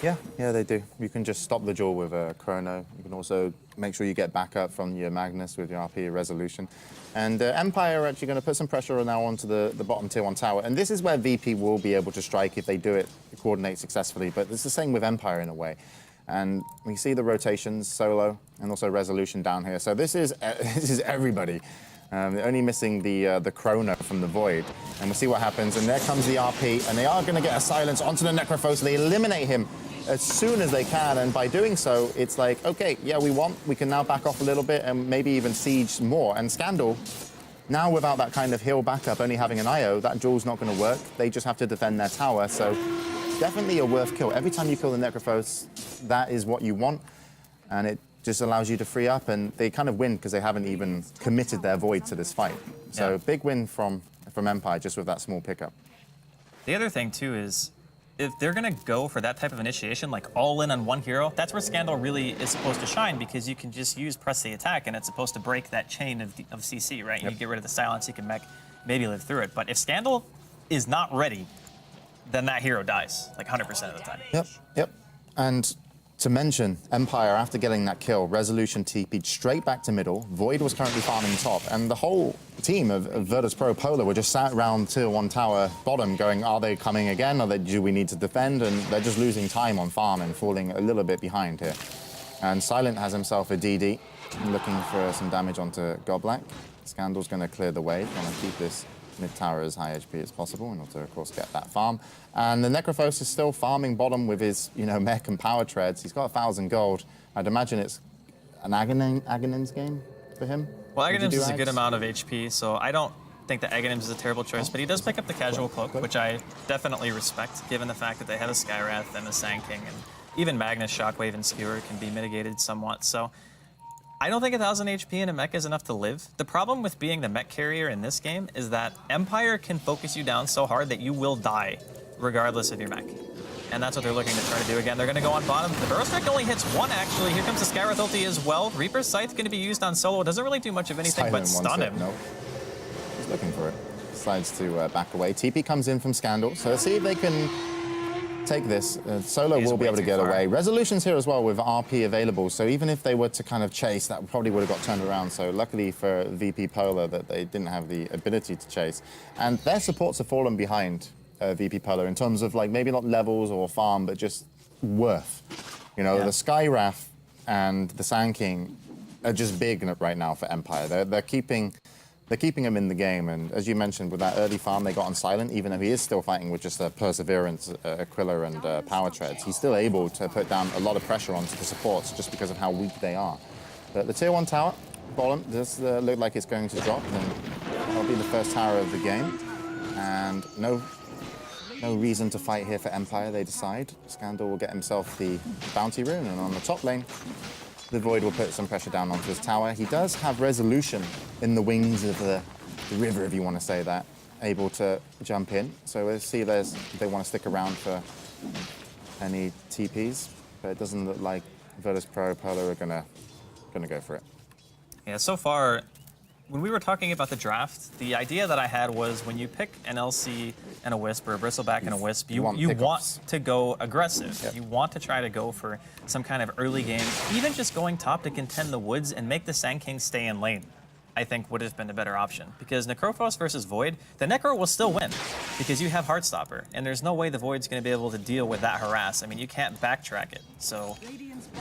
Yeah, they do. You can just stop the duel with a Chrono. You can also make sure you get back up from your Magnus with your RP Resolution. And Empire are actually going to put some pressure now onto the bottom tier 1 tower. And this is where VP will be able to strike if they do it, coordinate successfully. But it's the same with Empire in a way. And we see the rotations, Solo, and also Resolution down here. So this is everybody. They're only missing the Chrono from the Void. And we'll see what happens. And there comes the RP. And they are going to get a silence onto the Necrophos. They eliminate him as soon as they can, and by doing so, it's like, okay, yeah, we can now back off a little bit and maybe even siege more. And Scandal, now without that kind of heal backup, only having an IO, that duel's not going to work. They just have to defend their tower, so definitely a worth kill. Every time you kill the Necrophos, that is what you want, and it just allows you to free up, and they kind of win because they haven't even committed their Void to this fight. So big win from Empire just with that small pickup. The other thing, too, is if they're going to go for that type of initiation, like all in on one hero, that's where Scandal really is supposed to shine, because you can just use press the attack, and it's supposed to break that chain of CC, right? You get rid of the silence, you can maybe live through it. But if Scandal is not ready, then that hero dies, like 100% of the time. Yep. And to mention, Empire, after getting that kill, Resolution TP'd straight back to middle. Void was currently farming top, and the whole team of virtus.pro Polar were just sat around tier 1 tower bottom going, are they coming again? Do we need to defend? And they're just losing time on farm and falling a little bit behind here. And Silent has himself a DD, looking for some damage onto Godblack. Scandal's going to clear the way, going to keep this mid-tower as high HP as possible in order to, of course, get that farm. And the Necrophos is still farming bottom with his, mech and power treads. He's got 1,000 gold. I'd imagine it's an Aghanim's game for him. Well, Aghanim's is a good amount of HP, so I don't think that Aghanim's is a terrible choice, but he does pick up the casual cloak, which I definitely respect, given the fact that they have a Skywrath and a Sand King, and even Magnus, Shockwave, and Skewer can be mitigated somewhat. So I don't think 1,000 HP in a mech is enough to live. The problem with being the mech carrier in this game is that Empire can focus you down so hard that you will die regardless of your mech. And that's what they're looking to try to do again. They're going to go on bottom. The Burrow Strike only hits 1, actually. Here comes the Skywrath ulti as well. Reaper's Scythe going to be used on Solo. It doesn't really do much of anything but stun him. Nope. He's looking for it. Decides to back away. TP comes in from Scandal. So let's see if they can take this. Solo He's will be way able to too get far. away. Resolution's here as well with RP available, so even if they were to kind of chase, that probably would have got turned around. So luckily for VP Polar that they didn't have the ability to chase. And their supports have fallen behind VP Polar in terms of like maybe not levels or farm, but just worth. You know, the Skywrath and the Sand King are just big right now for Empire. They're keeping him in the game, and as you mentioned, with that early farm they got on Silent, even though he is still fighting with just a Perseverance, Aquila, and Power Treads, he's still able to put down a lot of pressure onto the supports just because of how weak they are. But the Tier 1 tower, bottom, does look like it's going to drop, and that'll be the first tower of the game. And no reason to fight here for Empire, they decide. Scandal will get himself the bounty rune, and on the top lane, the Void will put some pressure down onto his tower. He does have resolution in the wings of the river, if you want to say that, able to jump in. So we'll see if they want to stick around for any TPs, but it doesn't look like virtus.pro Polar are gonna go for it. Yeah, so far, when we were talking about the draft, the idea that I had was when you pick an LC and a Wisp, or a Bristleback and a Wisp, you want to go aggressive. Yep. You want to try to go for some kind of early game, even just going top to contend the woods and make the Sand King stay in lane, I think would have been a better option. Because Necrophos versus Void, the Necro will still win because you have Heartstopper, and there's no way the Void's going to be able to deal with that harass. I mean, you can't backtrack it, so...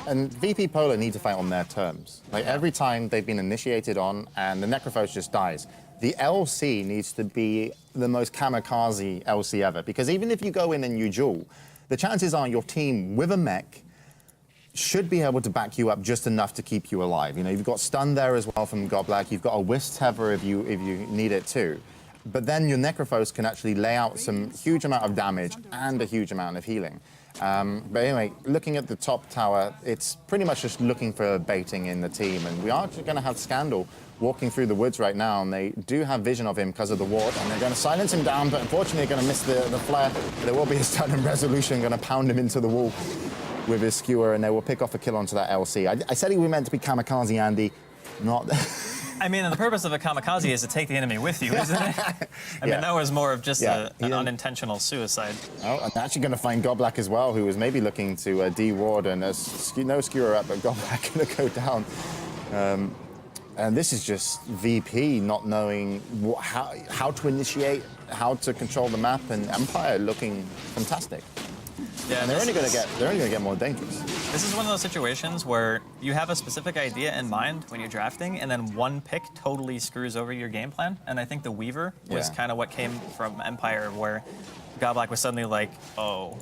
And VP Polar need to fight on their terms. Like every time they've been initiated on and the Necrophos just dies, the LC needs to be the most kamikaze LC ever. Because even if you go in and you duel, the chances are your team with a mech should be able to back you up just enough to keep you alive. You know, you've got stun there as well from Godblack. You've got a Wisp Tether if you need it too. But then your Necrophos can actually lay out some huge amount of damage and a huge amount of healing. But anyway, looking at the top tower, it's pretty much just looking for baiting in the team. And we are going to have Scandal walking through the woods right now, and they do have vision of him because of the ward, and they're going to silence him down, but unfortunately they're going to miss the flare. There will be a stun and resolution, going to pound him into the wall with his skewer, and they will pick off a kill onto that LC. I said he was meant to be kamikaze, Andy, not... I mean, the purpose of a kamikaze is to take the enemy with you, isn't it? I mean, that was more of just an unintentional suicide. Oh, I'm actually going to find Godblack as well, who was maybe looking to de-ward, and no skewer up, but Godblack going to go down. And this is just VP not knowing how to initiate, how to control the map, and Empire looking fantastic. Yeah, and they're only going to get more dangerous. This is one of those situations where you have a specific idea in mind when you're drafting, and then one pick totally screws over your game plan. And I think the Weaver was kind of what came from Empire, where Godblack was suddenly like, oh,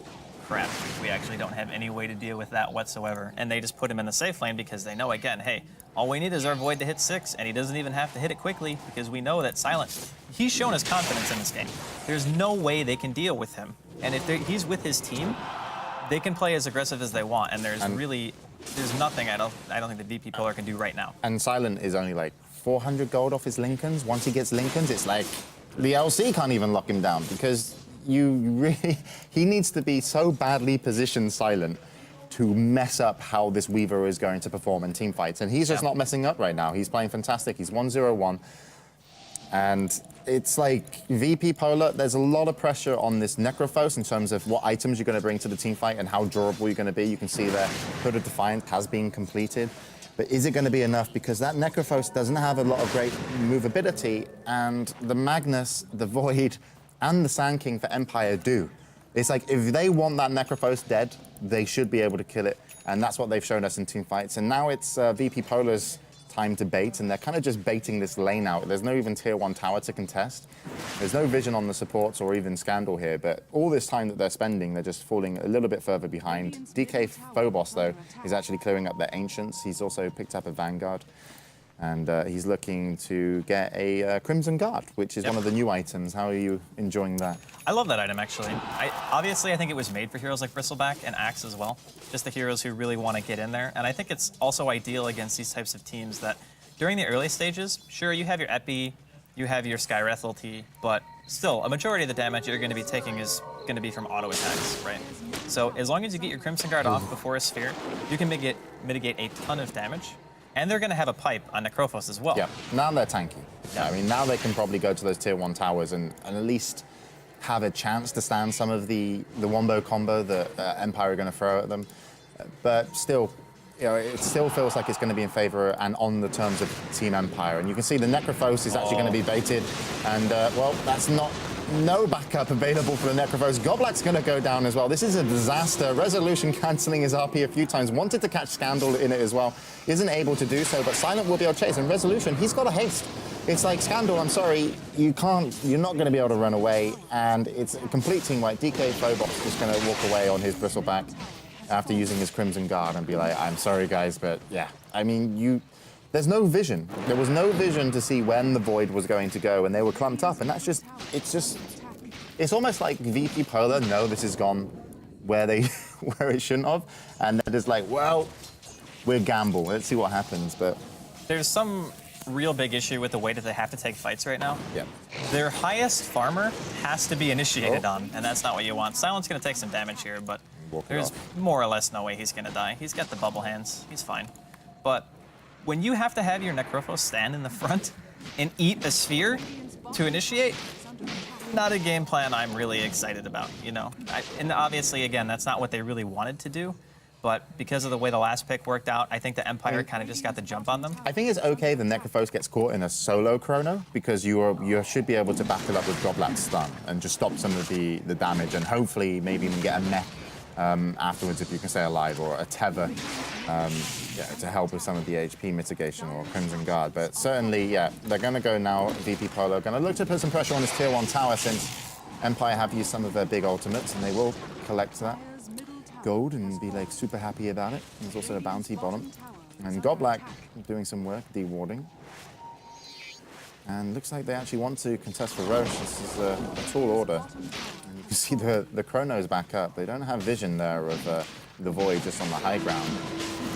crap, we actually don't have any way to deal with that whatsoever. And they just put him in the safe lane because they know, again, hey, all we need is our Void to hit 6, and he doesn't even have to hit it quickly because we know that Silent, he's shown his confidence in this game. There's no way they can deal with him. And if he's with his team, they can play as aggressive as they want, and there's nothing I don't think the VP Polar can do right now. And Silent is only like 400 gold off his Lincolns. Once he gets Lincolns, it's like the LC can't even lock him down because he needs to be so badly positioned Silent to mess up how this Weaver is going to perform in team fights. And he's just not messing up right now. He's playing fantastic. He's 1-0-1. And it's like VP Polar, there's a lot of pressure on this Necrophos in terms of what items you're going to bring to the team fight and how durable you're going to be. You can see there, Hood of Defiance has been completed. But is it going to be enough? Because that Necrophos doesn't have a lot of great movability, and the Magnus, the Void, and the Sand King for Empire do. It's like, if they want that Necrophos dead, they should be able to kill it. And that's what they've shown us in team fights. And now it's VP Polar's time to bait, and they're kind of just baiting this lane out. There's no even tier 1 tower to contest. There's no vision on the supports or even Scandal here, but all this time that they're spending, they're just falling a little bit further behind. DK Phobos, though, is actually clearing up their Ancients. He's also picked up a Vanguard, and he's looking to get a Crimson Guard, which is one of the new items. How are you enjoying that? I love that item, actually. Obviously, I think it was made for heroes like Bristleback and Axe as well. Just the heroes who really want to get in there. And I think it's also ideal against these types of teams that during the early stages, sure, you have your Epi, you have your Skywrath ulti, but still, a majority of the damage you're going to be taking is going to be from auto attacks, right? So as long as you get your Crimson Guard off before a sphere, you can mitigate a ton of damage. And they're going to have a pipe on Necrophos as well. Yeah, now they're tanky. Yeah. I mean, now they can probably go to those tier 1 towers and at least have a chance to stand some of the wombo combo that Empire are going to throw at them. But still, it still feels like it's going to be in favor and on the terms of Team Empire. And you can see the Necrophos is actually going to be baited. And, well, that's no backup available for the Necrophos. Goblak's going to go down as well. This is a disaster. Resolution cancelling his RP a few times. Wanted to catch Scandal in it as well. Isn't able to do so, but Silent will be able to chase. And Resolution, he's got a haste. It's like, Scandal, I'm sorry, you're not going to be able to run away. And it's a complete team wipe. DK Phobos just going to walk away on his Bristleback after using his Crimson Guard and be like, I'm sorry, guys, but yeah. I mean, there's no vision. There was no vision to see when the Void was going to go, and they were clumped up, and it's almost like VP Polar know this has gone where it shouldn't have, and they're just like, well, we'll gamble. Let's see what happens, but... There's some real big issue with the way that they have to take fights right now. Yeah. Their highest farmer has to be initiated on, and that's not what you want. Silent's going to take some damage here, but there's more or less no way he's going to die. He's got the bubble hands. He's fine. But when you have to have your Necrophos stand in the front and eat a sphere to initiate, not a game plan I'm really excited about, you know. And obviously, again, that's not what they really wanted to do. But because of the way the last pick worked out, I think the Empire kind of just got the jump on them. I think it's okay the Necrophos gets caught in a solo chrono because you should be able to back it up with Goblak's stun and just stop some of the damage and hopefully maybe even get a mech afterwards if you can stay alive, or a tether to help with some of the HP mitigation, or Crimson Guard. But certainly, yeah, they're going to go now, VP Polo. Going to look to put some pressure on his tier 1 tower since Empire have used some of their big ultimates, and they will collect that gold and be like super happy about it. There's also a bounty bottom. And Goblak doing some work, dewarding. And looks like they actually want to contest for Roche. This is a tall order. And you can see the Chronos back up. They don't have vision there of the Void just on the high ground.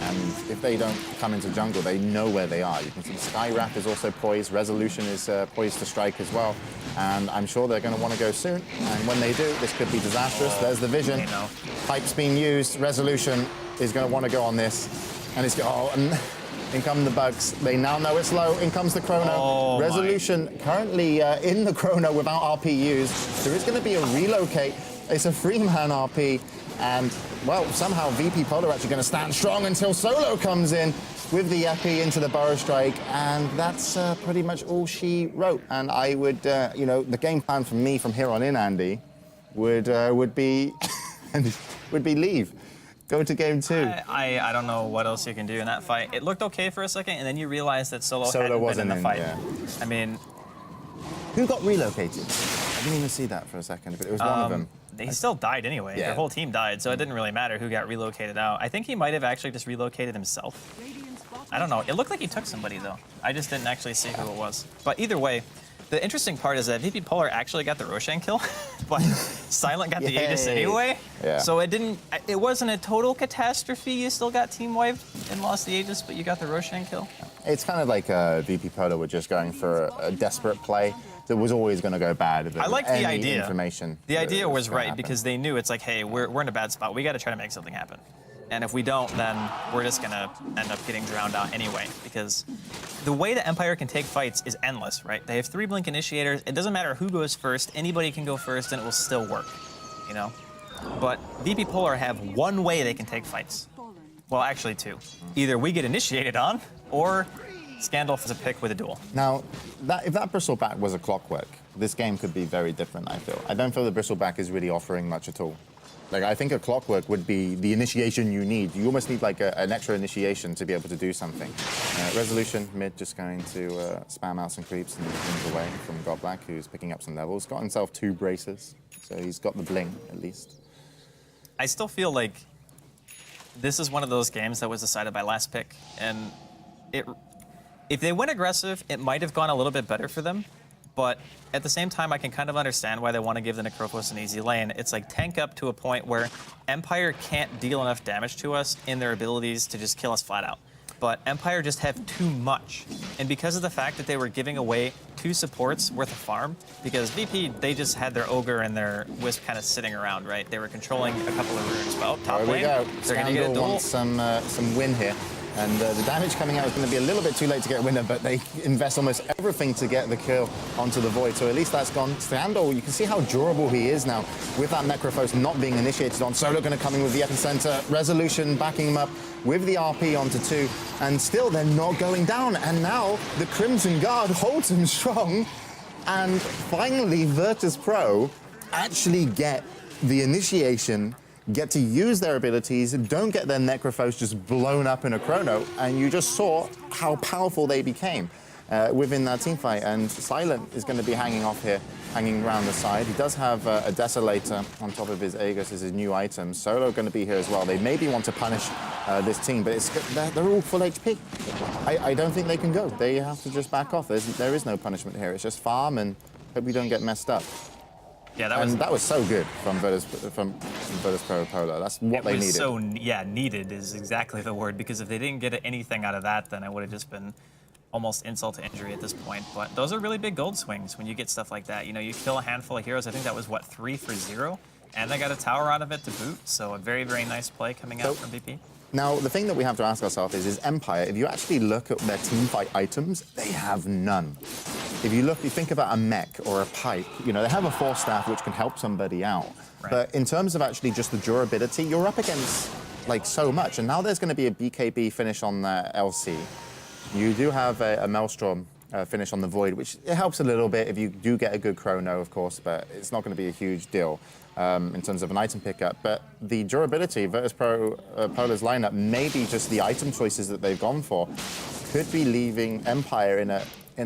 And if they don't come into jungle, they know where they are. You can see Skywrath is also poised. Resolution is poised to strike as well. And I'm sure they're going to want to go soon. And when they do, this could be disastrous. There's the vision. Pipe's being used. Resolution is going to want to go on this. And it's and in come the bugs. They now know it's low. In comes the Chrono. Resolution currently in the Chrono without RP used. There is going to be a relocate. It's a free-man RP. And, well, somehow VP Polar actually going to stand strong until Solo comes in with the Epi into the Burrow Strike. And that's pretty much all she wrote. And I would, the game plan for me from here on in, Andy, would be leave. Go to game 2. I don't know what else you can do in that fight. It looked okay for a second, and then you realize that Solo hadn't been in the fight. Yeah. I mean... Who got relocated? I didn't even see that for a second, but it was one of them. He still died anyway. Yeah. Their whole team died, so it didn't really matter who got relocated out. I think he might have actually just relocated himself. I don't know. It looked like he took somebody, though. I just didn't actually see who it was. But either way, the interesting part is that VP Polar actually got the Roshan kill, but Silent got the Aegis anyway. Yeah. So it wasn't a total catastrophe. You still got team wiped and lost the Aegis, but you got the Roshan kill. It's kind of like VP Polar were just going for a desperate play that was always going to go bad. I liked the idea. Information the idea was right because they knew it's like, hey, we're in a bad spot. We got to try to make something happen. And if we don't, then we're just going to end up getting drowned out anyway, because the way the Empire can take fights is endless, right? They have 3 blink initiators. It doesn't matter who goes first. Anybody can go first, and it will still work, you know? But VP Polar have 1 way they can take fights. Well, actually 2. Either we get initiated on, or Scandal is a pick with a duel. Now, if that Bristleback was a clockwork, this game could be very different, I feel. I don't feel the Bristleback is really offering much at all. Like, I think a clockwork would be the initiation you need. You almost need like an extra initiation to be able to do something. Resolution mid just going to spam out some creeps and move away from Goblak, who's picking up some levels. Got himself 2 braces, so he's got the bling at least. I still feel like this is one of those games that was decided by last pick, and if they went aggressive, it might have gone a little bit better for them. But at the same time, I can kind of understand why they want to give the Necrophos an easy lane. It's like tank up to a point where Empire can't deal enough damage to us in their abilities to just kill us flat out. But Empire just have too much. And because of the fact that they were giving away 2 supports worth of farm, because VP, they just had their Ogre and their Wisp kind of sitting around, right? They were controlling a couple of runes. Well, top lane, there we go. they're going to get a duel. Wants some win here. And the damage coming out is going to be a little bit too late to get a winner, but they invest almost everything to get the kill onto the Void. So at least that's gone. Scandal, you can see how durable he is now with that Necrophos not being initiated on. Solo going to come in with the Epicenter. Resolution backing him up with the RP onto 2. And still they're not going down. And now the Crimson Guard holds him strong. And finally, virtus.pro actually get the initiation, get to use their abilities, don't get their Necrophos just blown up in a chrono, and you just saw how powerful they became within that team fight. And Silent is going to be hanging off here, hanging around the side. He does have a Desolator on top of his Aegis as his new item. Solo going to be here as well. They maybe want to punish this team, but they're all full HP. I don't think they can go. They have to just back off. There is no punishment here. It's just farm and hope we don't get messed up. Yeah, that was so good from virtus.pro Polar. That's what they needed. So needed is exactly the word, because if they didn't get anything out of that, then it would have just been almost insult to injury at this point. But those are really big gold swings when you get stuff like that. You know, you kill a handful of heroes. I think that was what, 3 for 0, and they got a tower out of it to boot. So a very, very nice play coming out from VP. Now, the thing that we have to ask ourselves is Empire, if you actually look at their teamfight items, they have none. If you think about a mech or a pipe, you know, they have a force staff which can help somebody out. Right. But in terms of actually just the durability, you're up against like so much. And now there's going to be a BKB finish on the LC. You do have a Maelstrom finish on the Void, which it helps a little bit if you do get a good chrono, of course, but it's not going to be a huge deal. In terms of an item pickup, but the durability, virtus.pro Polar's lineup, maybe just the item choices that they've gone for, could be leaving Empire in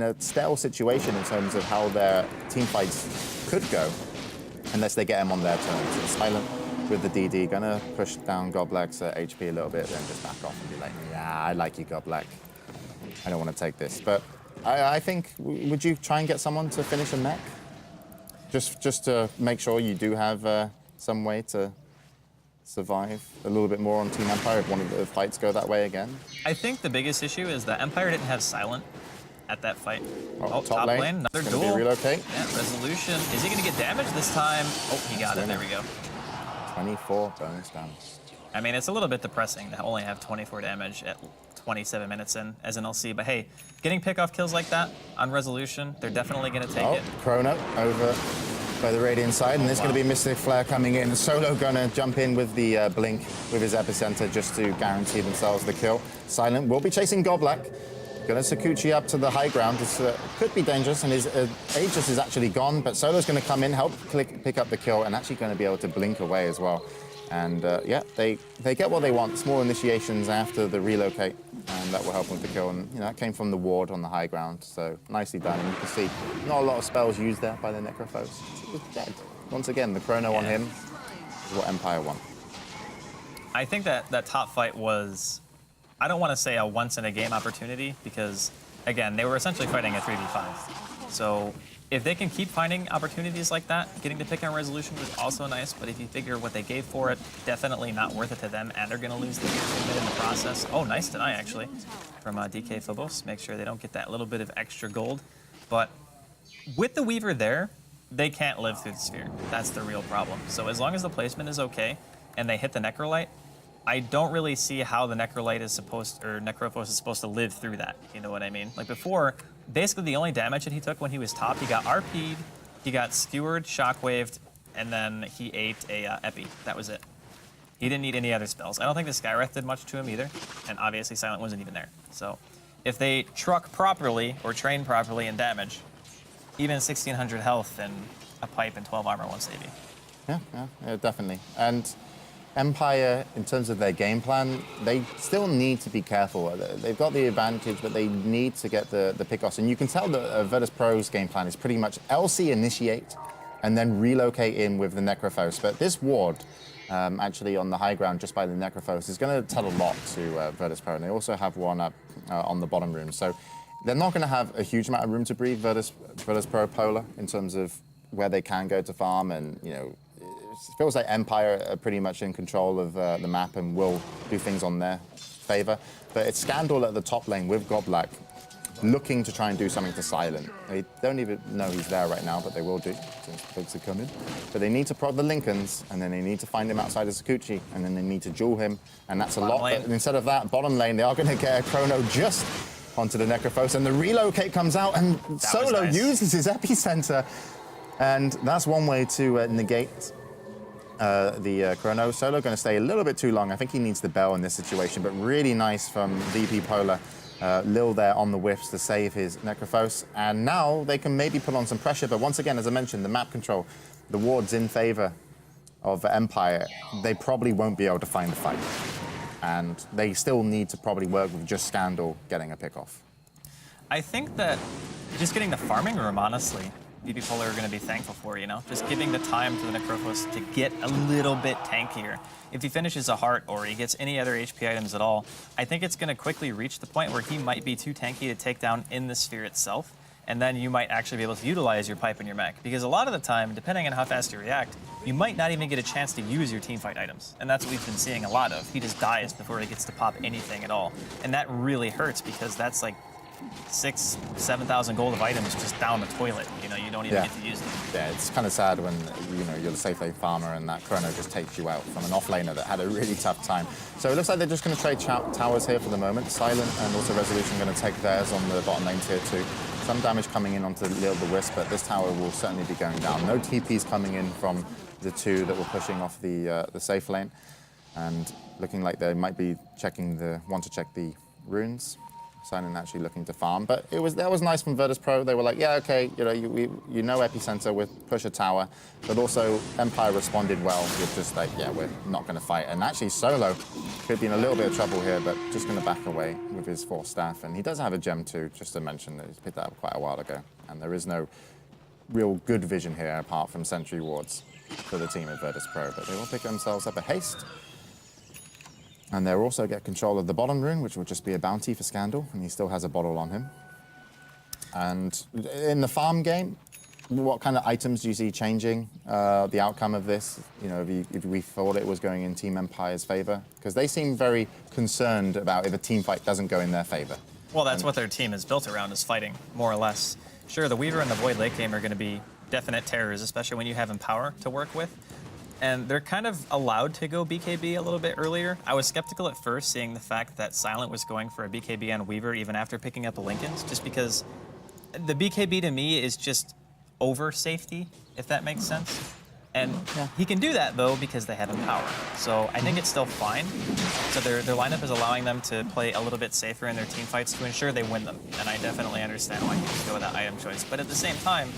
a stale situation in terms of how their team fights could go, unless they get him on their terms. So Silent with the DD, gonna push down Goblak's HP a little bit, then just back off and be like, yeah, I like you, Goblak. I don't want to take this, but I think, would you try and get someone to finish a mech? Just to make sure you do have some way to survive a little bit more on Team Empire if one of the fights go that way again? I think the biggest issue is that Empire didn't have Silent at that fight. Oh, top lane, another duel. Relocate. Yeah, resolution. Is he going to get damage this time? Oh, he got it. There we go. 24 bonus damage. I mean, it's a little bit depressing to only have 24 damage at 27 minutes in as an LC, but hey, getting pickoff kills like that on resolution, they're definitely going to take it. Chrono over by the Radiant side, and there's going to be Mystic Flare coming in. Solo going to jump in with the Blink with his Epicenter just to guarantee themselves the kill. Silent will be chasing Goblak. Going to Sakuchi up to the high ground. This could be dangerous, and his Aegis is actually gone, but Solo's going to come in, help pick up the kill, and actually going to be able to blink away as well. And yeah, they get what they want. Small initiations after the relocate, and that will help them with the kill. And you know, that came from the ward on the high ground, so nicely done. And you can see not a lot of spells used there by the Necrophos. He was dead. Once again, the chrono on him is what Empire won. I think that top fight was, I don't want to say a once-in-a-game opportunity, because, again, they were essentially fighting a 3v5. So if they can keep finding opportunities like that, getting to pick on resolution was also nice, but if you figure what they gave for it, definitely not worth it to them, and they're going to lose the game in the process. Oh, nice deny, actually, from DK Phobos. Make sure they don't get that little bit of extra gold. But with the Weaver there, they can't live through the sphere. That's the real problem. So as long as the placement is okay, and they hit the Necrolite, I don't really see how the Necrolite is supposed, or Necrophos is supposed to live through that. You know what I mean? Like before, basically the only damage that he took when he was top, he got RP'd, he got skewered, shockwaved, and then he ate a Epi. That was it. He didn't need any other spells. I don't think the Skywrath did much to him either, and obviously Silent wasn't even there. So if they truck properly or train properly in damage, even 1600 health and a pipe and 12 armor won't save you. Yeah, definitely. And Empire, in terms of their game plan, they still need to be careful. They've got the advantage, but they need to get the pickoffs. And you can tell that virtus.pro's game plan is pretty much LC initiate and then relocate in with the Necrophos. But this ward, actually on the high ground just by the Necrophos, is going to tell a lot to virtus.pro. And they also have one up on the bottom room. So they're not going to have a huge amount of room to breathe, virtus.pro Polar, in terms of where they can go to farm. And, you know, it feels like Empire are pretty much in control of the map and will do things on their favor. But it's Scandal at the top lane with Goblak looking to try and do something to Silent. They don't even know he's there right now, but they will do, since the bugs are coming. But they need to prod the Lincolns, and then they need to find him outside of Sakuchi, and then they need to duel him, and that's a lot. But instead of that, bottom lane, they are going to get a Chrono just onto the Necrophos, and the relocate comes out, and Solo uses his epicenter, and that's one way to negate the Chrono. Solo going to stay a little bit too long. I think he needs the bell in this situation, but really nice from VP Polar. Lil there on the whiffs to save his Necrophos, and now they can maybe put on some pressure, but once again, as I mentioned, the map control, the ward's in favor of Empire. They probably won't be able to find a fight, and they still need to probably work with just Scandal getting a pick off. I think that just getting the farming room, honestly, VP Polar are going to be thankful for, you know? Just giving the time to the Necrophos to get a little bit tankier. If he finishes a heart or he gets any other HP items at all, I think it's going to quickly reach the point where he might be too tanky to take down in the sphere itself, and then you might actually be able to utilize your pipe and your mech. Because a lot of the time, depending on how fast you react, you might not even get a chance to use your teamfight items. And that's what we've been seeing a lot of. He just dies before he gets to pop anything at all. And that really hurts because that's like 6,000 to 7,000 gold of items just down the toilet. You know, you don't even get to use them. Yeah, it's kind of sad when, you know, you're the safe lane farmer and that Chrono just takes you out from an offlaner that had a really tough time. So it looks like they're just going to trade towers here for the moment. Silent and also Resolution going to take theirs on the bottom lane tier 2. Some damage coming in onto Lil the Wisp, but this tower will certainly be going down. No TPs coming in from the two that were pushing off the safe lane, and looking like they might be want to check the runes. Silent actually looking to farm, but that was nice from Virtus.pro. They were like, yeah, okay, you know epicenter with push a tower, but also Empire responded well with just like, yeah, we're not going to fight. And actually Solo could be in a little bit of trouble here, but just going to back away with his 4 staff. And he does have a gem too, just to mention that he's picked that up quite a while ago. And there is no real good vision here apart from sentry wards for the team at Virtus.pro, but they will pick themselves up a haste. And they'll also get control of the bottom rune, which will just be a bounty for Scandal, and he still has a bottle on him. And in the farm game, what kind of items do you see changing the outcome of this? You know, if we thought it was going in Team Empire's favor? Because they seem very concerned about if a team fight doesn't go in their favor. Well, that's what their team is built around, is fighting, more or less. Sure, the Weaver and the Void late game are going to be definite terrors, especially when you have Empower to work with. And they're kind of allowed to go BKB a little bit earlier. I was skeptical at first, seeing the fact that Silent was going for a BKB on Weaver even after picking up the Lincolns, just because the BKB to me is just over safety, if that makes sense. And he can do that, though, because they have Empower. So I think it's still fine. So their lineup is allowing them to play a little bit safer in their team fights to ensure they win them. And I definitely understand why people go with that item choice. But at the same time,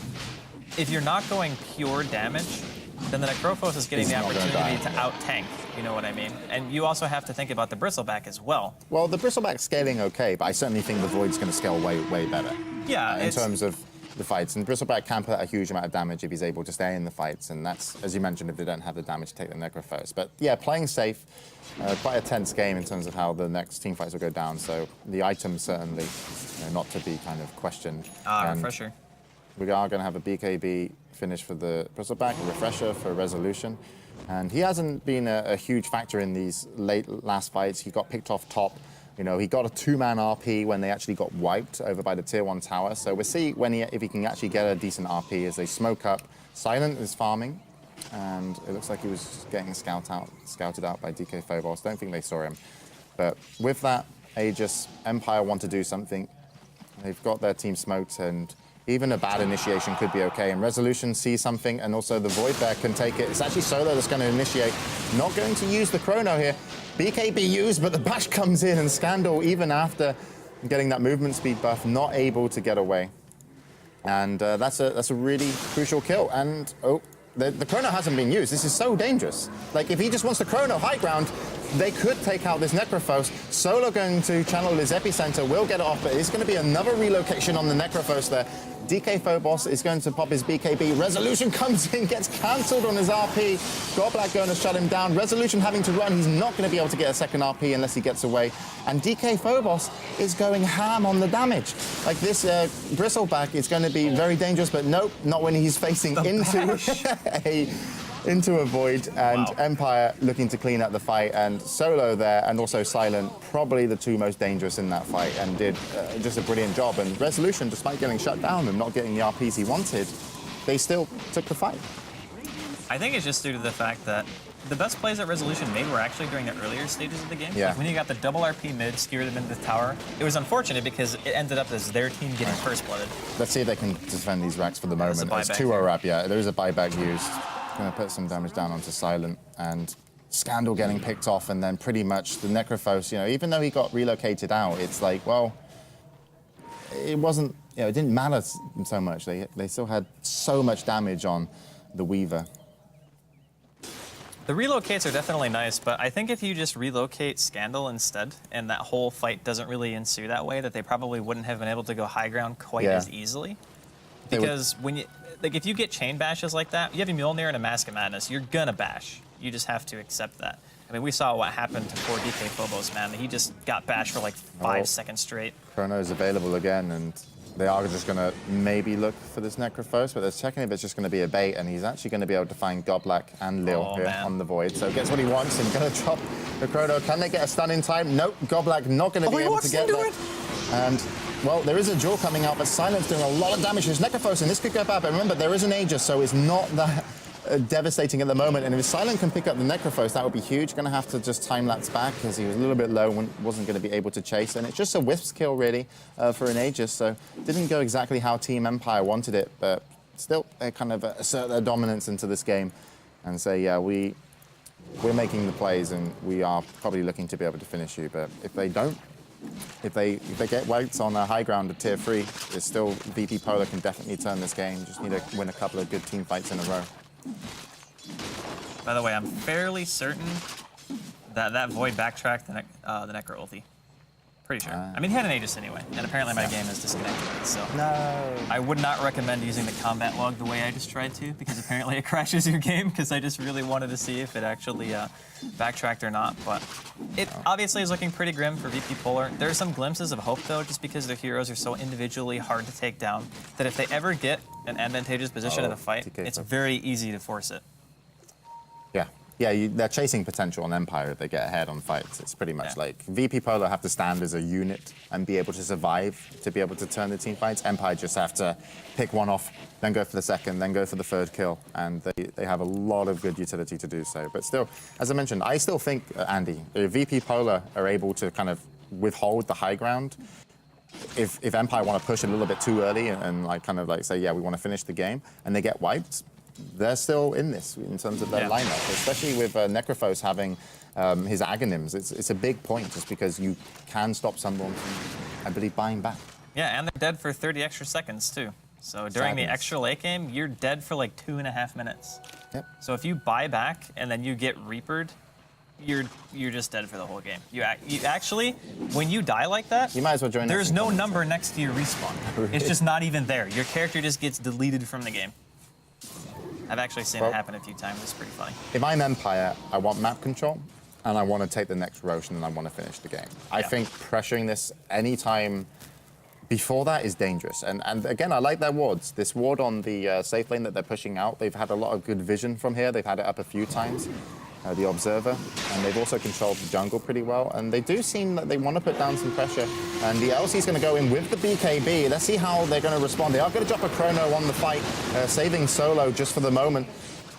if you're not going pure damage, then the Necrophos is getting the opportunity to out-tank, you know what I mean? And you also have to think about the Bristleback as well. Well, the Bristleback's scaling okay, but I certainly think the Void's going to scale way, way better. Yeah, in terms of the fights. And Bristleback can put a huge amount of damage if he's able to stay in the fights, and that's, as you mentioned, if they don't have the damage to take the Necrophos. But yeah, playing safe, quite a tense game in terms of how the next team fights will go down, so the items certainly not to be kind of questioned. Refresher. We are going to have a BKB finish for the Bristleback, a refresher for Resolution. And he hasn't been a huge factor in these last fights. He got picked off top. You know, he got a 2-man RP when they actually got wiped over by the tier 1 tower. So we'll see if he can actually get a decent RP as they smoke up. Silent is farming, and it looks like he was getting scouted out by DK Phobos. Don't think they saw him. But with that, Aegis, Empire want to do something. They've got their team smoked, and even a bad initiation could be okay. And Resolution sees something, and also the Void there can take it. It's actually Solo that's going to initiate. Not going to use the Chrono here. BKB used, but the bash comes in, and Scandal, even after getting that movement speed buff, not able to get away. And that's a really crucial kill. And the Chrono hasn't been used. This is so dangerous. Like, if he just wants the Chrono high ground, they could take out this Necrophos. Solo going to channel his epicenter, will get it off, but it's going to be another relocation on the Necrophos there. DK Phobos is going to pop his BKB. Resolution comes in, gets cancelled on his RP. Godblack going to shut him down. Resolution having to run. He's not going to be able to get a second RP unless he gets away. And DK Phobos is going ham on the damage. Like, this Bristleback is going to be very dangerous, but nope, not when he's facing into into a void, and Empire looking to clean up the fight, and Solo there, and also Silent, probably the two most dangerous in that fight, and did just a brilliant job. And Resolution, despite getting shut down and not getting the RPs he wanted, they still took the fight. I think it's just due to the fact that the best plays that Resolution made were actually during the earlier stages of the game. Yeah. Like when you got the double RP mid, skewered them into the tower, it was unfortunate because it ended up as their team getting first blooded. Let's see if they can defend these racks for the moment. There's a It's buyback 2-0 wrap, yeah. There is a buyback used. Gonna put some damage down onto Silent, and Scandal getting picked off, and then pretty much the Necrophos, you know, even though he got relocated out, it's like, well, it wasn't, you know, it didn't matter so much. They still had so much damage on the Weaver. The relocates are definitely nice, but I think if you just relocate Scandal instead, and that whole fight doesn't really ensue that way, that they probably wouldn't have been able to go high ground quite as easily. Because when you, like, if you get chain bashes like that, you have a Mjolnir and a Mask of Madness, you're gonna bash. You just have to accept that. I mean, we saw what happened to poor DK Phobos, man. He just got bashed for like 5 seconds straight. Chrono is available again, and they are just going to maybe look for this Necrophos, but they're checking if it's just going to be a bait, and he's actually going to be able to find Goblak and Lil here on the Void. So gets what he wants and going to drop the Chrono. Can they get a stun in time? Nope, Goblak not going to be able to get that. And, well, there is a duel coming out, but Silent's doing a lot of damage to his Necrophos, and this could go bad. But remember, there is an Aegis, so it's not that devastating at the moment. And if Silent can pick up the Necrophos, that would be huge. Going to have to just time-lapse back because he was a little bit low and wasn't going to be able to chase. And it's just a Wisps kill, really, for an Aegis. So didn't go exactly how Team Empire wanted it, but still, they kind of assert their dominance into this game and say, yeah, we're making the plays and we are probably looking to be able to finish you. But if they don't, if they get wiped on a high ground of tier 3, it's still VP Polar can definitely turn this game. Just need to win a couple of good team fights in a row. By the way, I'm fairly certain that that Void backtracked the Necro ulti. Pretty sure. I mean, he had an Aegis anyway, and apparently my game is disconnected, so... No. I would not recommend using the combat log the way I just tried to, because apparently it crashes your game, because I just really wanted to see if it actually backtracked or not, but it obviously is looking pretty grim for VP Polar. There are some glimpses of hope, though, just because their heroes are so individually hard to take down, that if they ever get an advantageous position in a fight, it's very easy to force it. Yeah. Yeah, they're chasing potential on Empire if they get ahead on fights. It's pretty much like VP Polar have to stand as a unit and be able to survive to be able to turn the team fights. Empire just have to pick one off, then go for the second, then go for the third kill. And they have a lot of good utility to do so. But still, as I mentioned, I still think, Andy, if VP Polar are able to kind of withhold the high ground, if Empire want to push a little bit too early and like kind of like say, yeah, we want to finish the game, and they get wiped, they're still in this in terms of their lineup, especially with Necrophos having his Aghanim's. It's a big point just because you can stop someone from, I believe, buying back. Yeah, and they're dead for 30 extra seconds, too. So during the extra late game, you're dead for like 2.5 minutes. Yep. So if you buy back and then you get Reapered, you're just dead for the whole game. You actually, when you die like that, you might as well join. There's no number next to your respawn. Really? It's just not even there. Your character just gets deleted from the game. I've actually seen it happen a few times. It's pretty funny. If I'm Empire, I want map control, and I want to take the next Roshan, and I want to finish the game. I think pressuring this any time before that is dangerous. And again, I like their wards. This ward on the safe lane that they're pushing out, they've had a lot of good vision from here. They've had it up a few times, the Observer, and they've also controlled the jungle pretty well. And they do seem that they want to put down some pressure. And the LC's going to go in with the BKB. Let's see how they're going to respond. They are going to drop a Chrono on the fight, saving Solo just for the moment.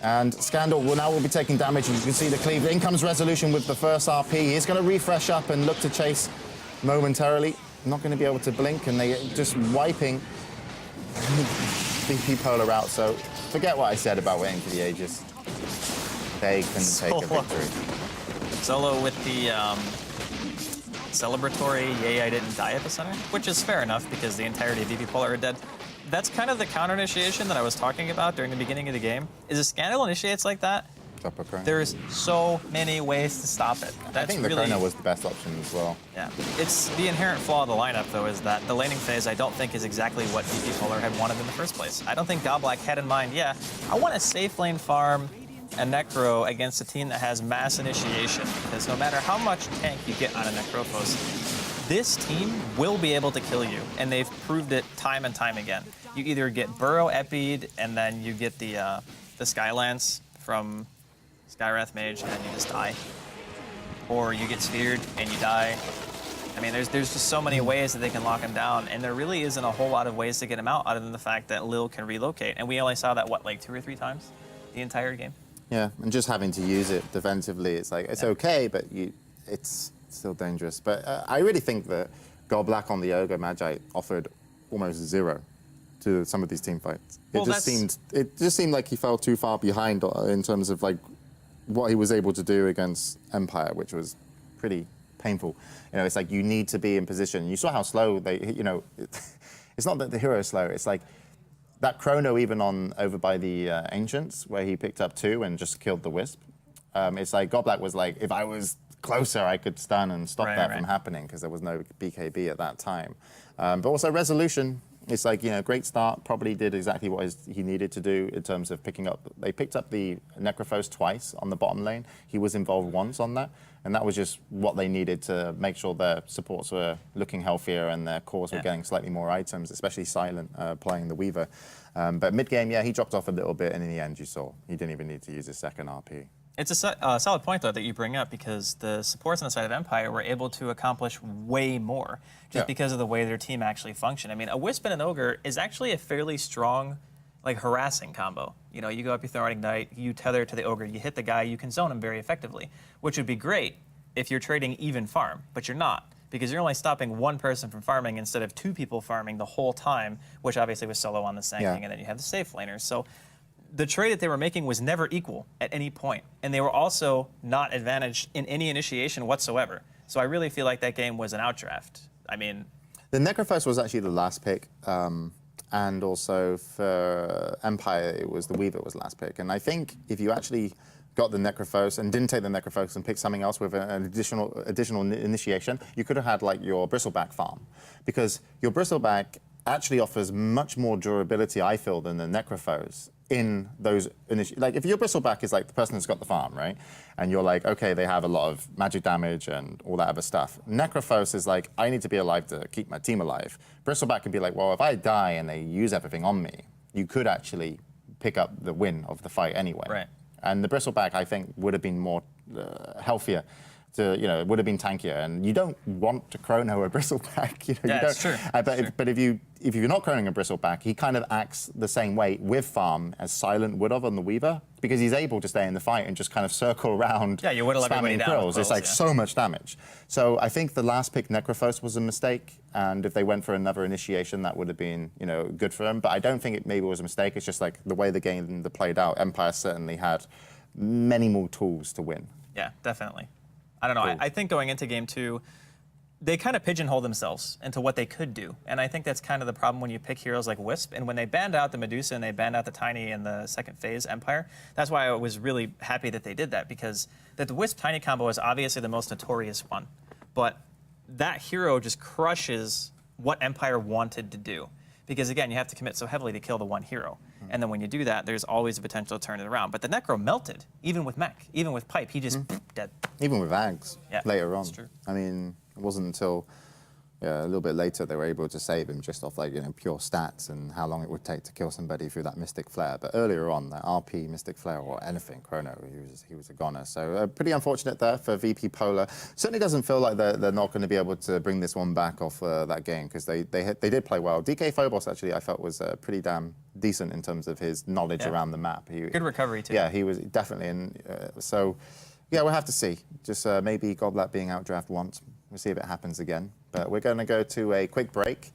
And Scandal will be taking damage, and you can see the cleave. In comes Resolution with the first RP. He's going to refresh up and look to chase momentarily. Not going to be able to blink, and they just wiping VP Polar out. So forget what I said about waiting for the Aegis. They can take a victory. Solo with the celebratory "Yay, I didn't die" at the center, which is fair enough because the entirety of VP Polar are dead. That's kind of the counter initiation that I was talking about during the beginning of the game. Is a Scandal initiates like that, there's so many ways to stop it. I think the Chrono was the best option as well. Yeah, it's the inherent flaw of the lineup, though, is that the laning phase I don't think is exactly what VP Polar had wanted in the first place. I don't think Goblak had in mind, yeah, I want a safe lane farm a Necro against a team that has mass initiation, because no matter how much tank you get on a Necrophos, this team will be able to kill you, and they've proved it time and time again. You either get Burrow epied, and then you get the Skylance from Skywrath Mage and then you just die. Or you get sphered and you die. I mean, there's just so many ways that they can lock him down, and there really isn't a whole lot of ways to get him out other than the fact that Lil can relocate. And we only saw that, what, like 2 or 3 times the entire game? Yeah, and just having to use it defensively, it's like, it's okay, but it's still dangerous. But I really think that Go Black on the Ogre Magi offered almost 0 to some of these team fights. Well, it just seemed like he fell too far behind in terms of like what he was able to do against Empire, which was pretty painful. You know, it's like you need to be in position. You saw how slow they, you know, it's not that the hero is slow. It's like that chrono even over by the Ancients where he picked up 2 and just killed the Wisp. It's like Godblack was like, if I was closer, I could stun and stop that from happening because there was no BKB at that time. But also Resolution. It's like, you know, great start, probably did exactly what he needed to do in terms of picking up. They picked up the Necrophos twice on the bottom lane. He was involved once on that, and that was just what they needed to make sure their supports were looking healthier and their cores were getting slightly more items, especially Silent playing the Weaver. But mid-game, yeah, he dropped off a little bit, and in the end, you saw he didn't even need to use his second RP. It's a solid point, though, that you bring up, because the supports on the side of Empire were able to accomplish way more just because of the way their team actually functioned. I mean, a Wisp and an Ogre is actually a fairly strong, like, harassing combo. You know, you go up, you throw out Ignite, you tether to the Ogre, you hit the guy, you can zone him very effectively, which would be great if you're trading even farm, but you're not, because you're only stopping one person from farming instead of 2 people farming the whole time, which obviously was solo on the Sanking, and then you have the safe laners. So the trade that they were making was never equal at any point, and they were also not advantaged in any initiation whatsoever. So I really feel like that game was an outdraft. I mean, the Necrophos was actually the last pick, and also for Empire, it was the Weaver was the last pick. And I think if you actually got the Necrophos and didn't take the Necrophos and picked something else with an additional initiation, you could have had like your Bristleback farm, because your Bristleback actually offers much more durability, I feel, than the Necrophos in those like if your Bristleback is like the person who's got the farm, right? And you're like, okay, they have a lot of magic damage and all that other stuff. Necrophos is like, I need to be alive to keep my team alive. Bristleback can be like, well, if I die and they use everything on me, you could actually pick up the win of the fight anyway. Right. And the Bristleback, I think, would have been more healthier. It would have been tankier, and you don't want to chrono a Bristleback. You know, it's true. But if you're not chronoing a Bristleback, he kind of acts the same way with farm as Silent would have on the Weaver, because he's able to stay in the fight and just kind of circle around. Yeah, you whittle everybody down with quills. It's like so much damage. So I think the last pick Necrophos was a mistake, and if they went for another initiation, that would have been good for them. But I don't think it maybe was a mistake. It's just like the way the game played out. Empire certainly had many more tools to win. Yeah, definitely. I don't know. Cool. I think going into game 2, they kind of pigeonhole themselves into what they could do. And I think that's kind of the problem when you pick heroes like Wisp. And when they banned out the Medusa and they banned out the Tiny in the second phase Empire, that's why I was really happy that they did that, because the Wisp Tiny combo is obviously the most notorious one. But that hero just crushes what Empire wanted to do. Because again, you have to commit so heavily to kill the one hero. And then when you do that, there's always a potential to turn it around. But the Necro melted, even with Mech, even with Pipe. He just dead. Even with Ags later on. That's true. I mean, it wasn't until a little bit later they were able to save him just off like pure stats and how long it would take to kill somebody through that Mystic Flare. But earlier on, that RP, Mystic Flare, or anything, Chrono, he was a goner. So pretty unfortunate there for VP Polar. Certainly doesn't feel like they're not going to be able to bring this one back off that game, because they did play well. DK Phobos actually I felt was pretty damn decent in terms of his knowledge around the map. Good recovery too. Yeah, he was definitely in. So yeah, we'll have to see. Just maybe Godblack being outdraft once. We'll see if it happens again. But we're going to go to a quick break.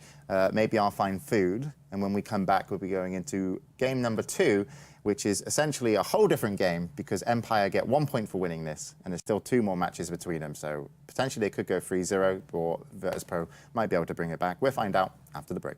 Maybe I'll find food. And when we come back, we'll be going into game number 2, which is essentially a whole different game, because Empire get 1 point for winning this, and there's still 2 more matches between them. So potentially they could go 3-0, or virtus.pro might be able to bring it back. We'll find out after the break.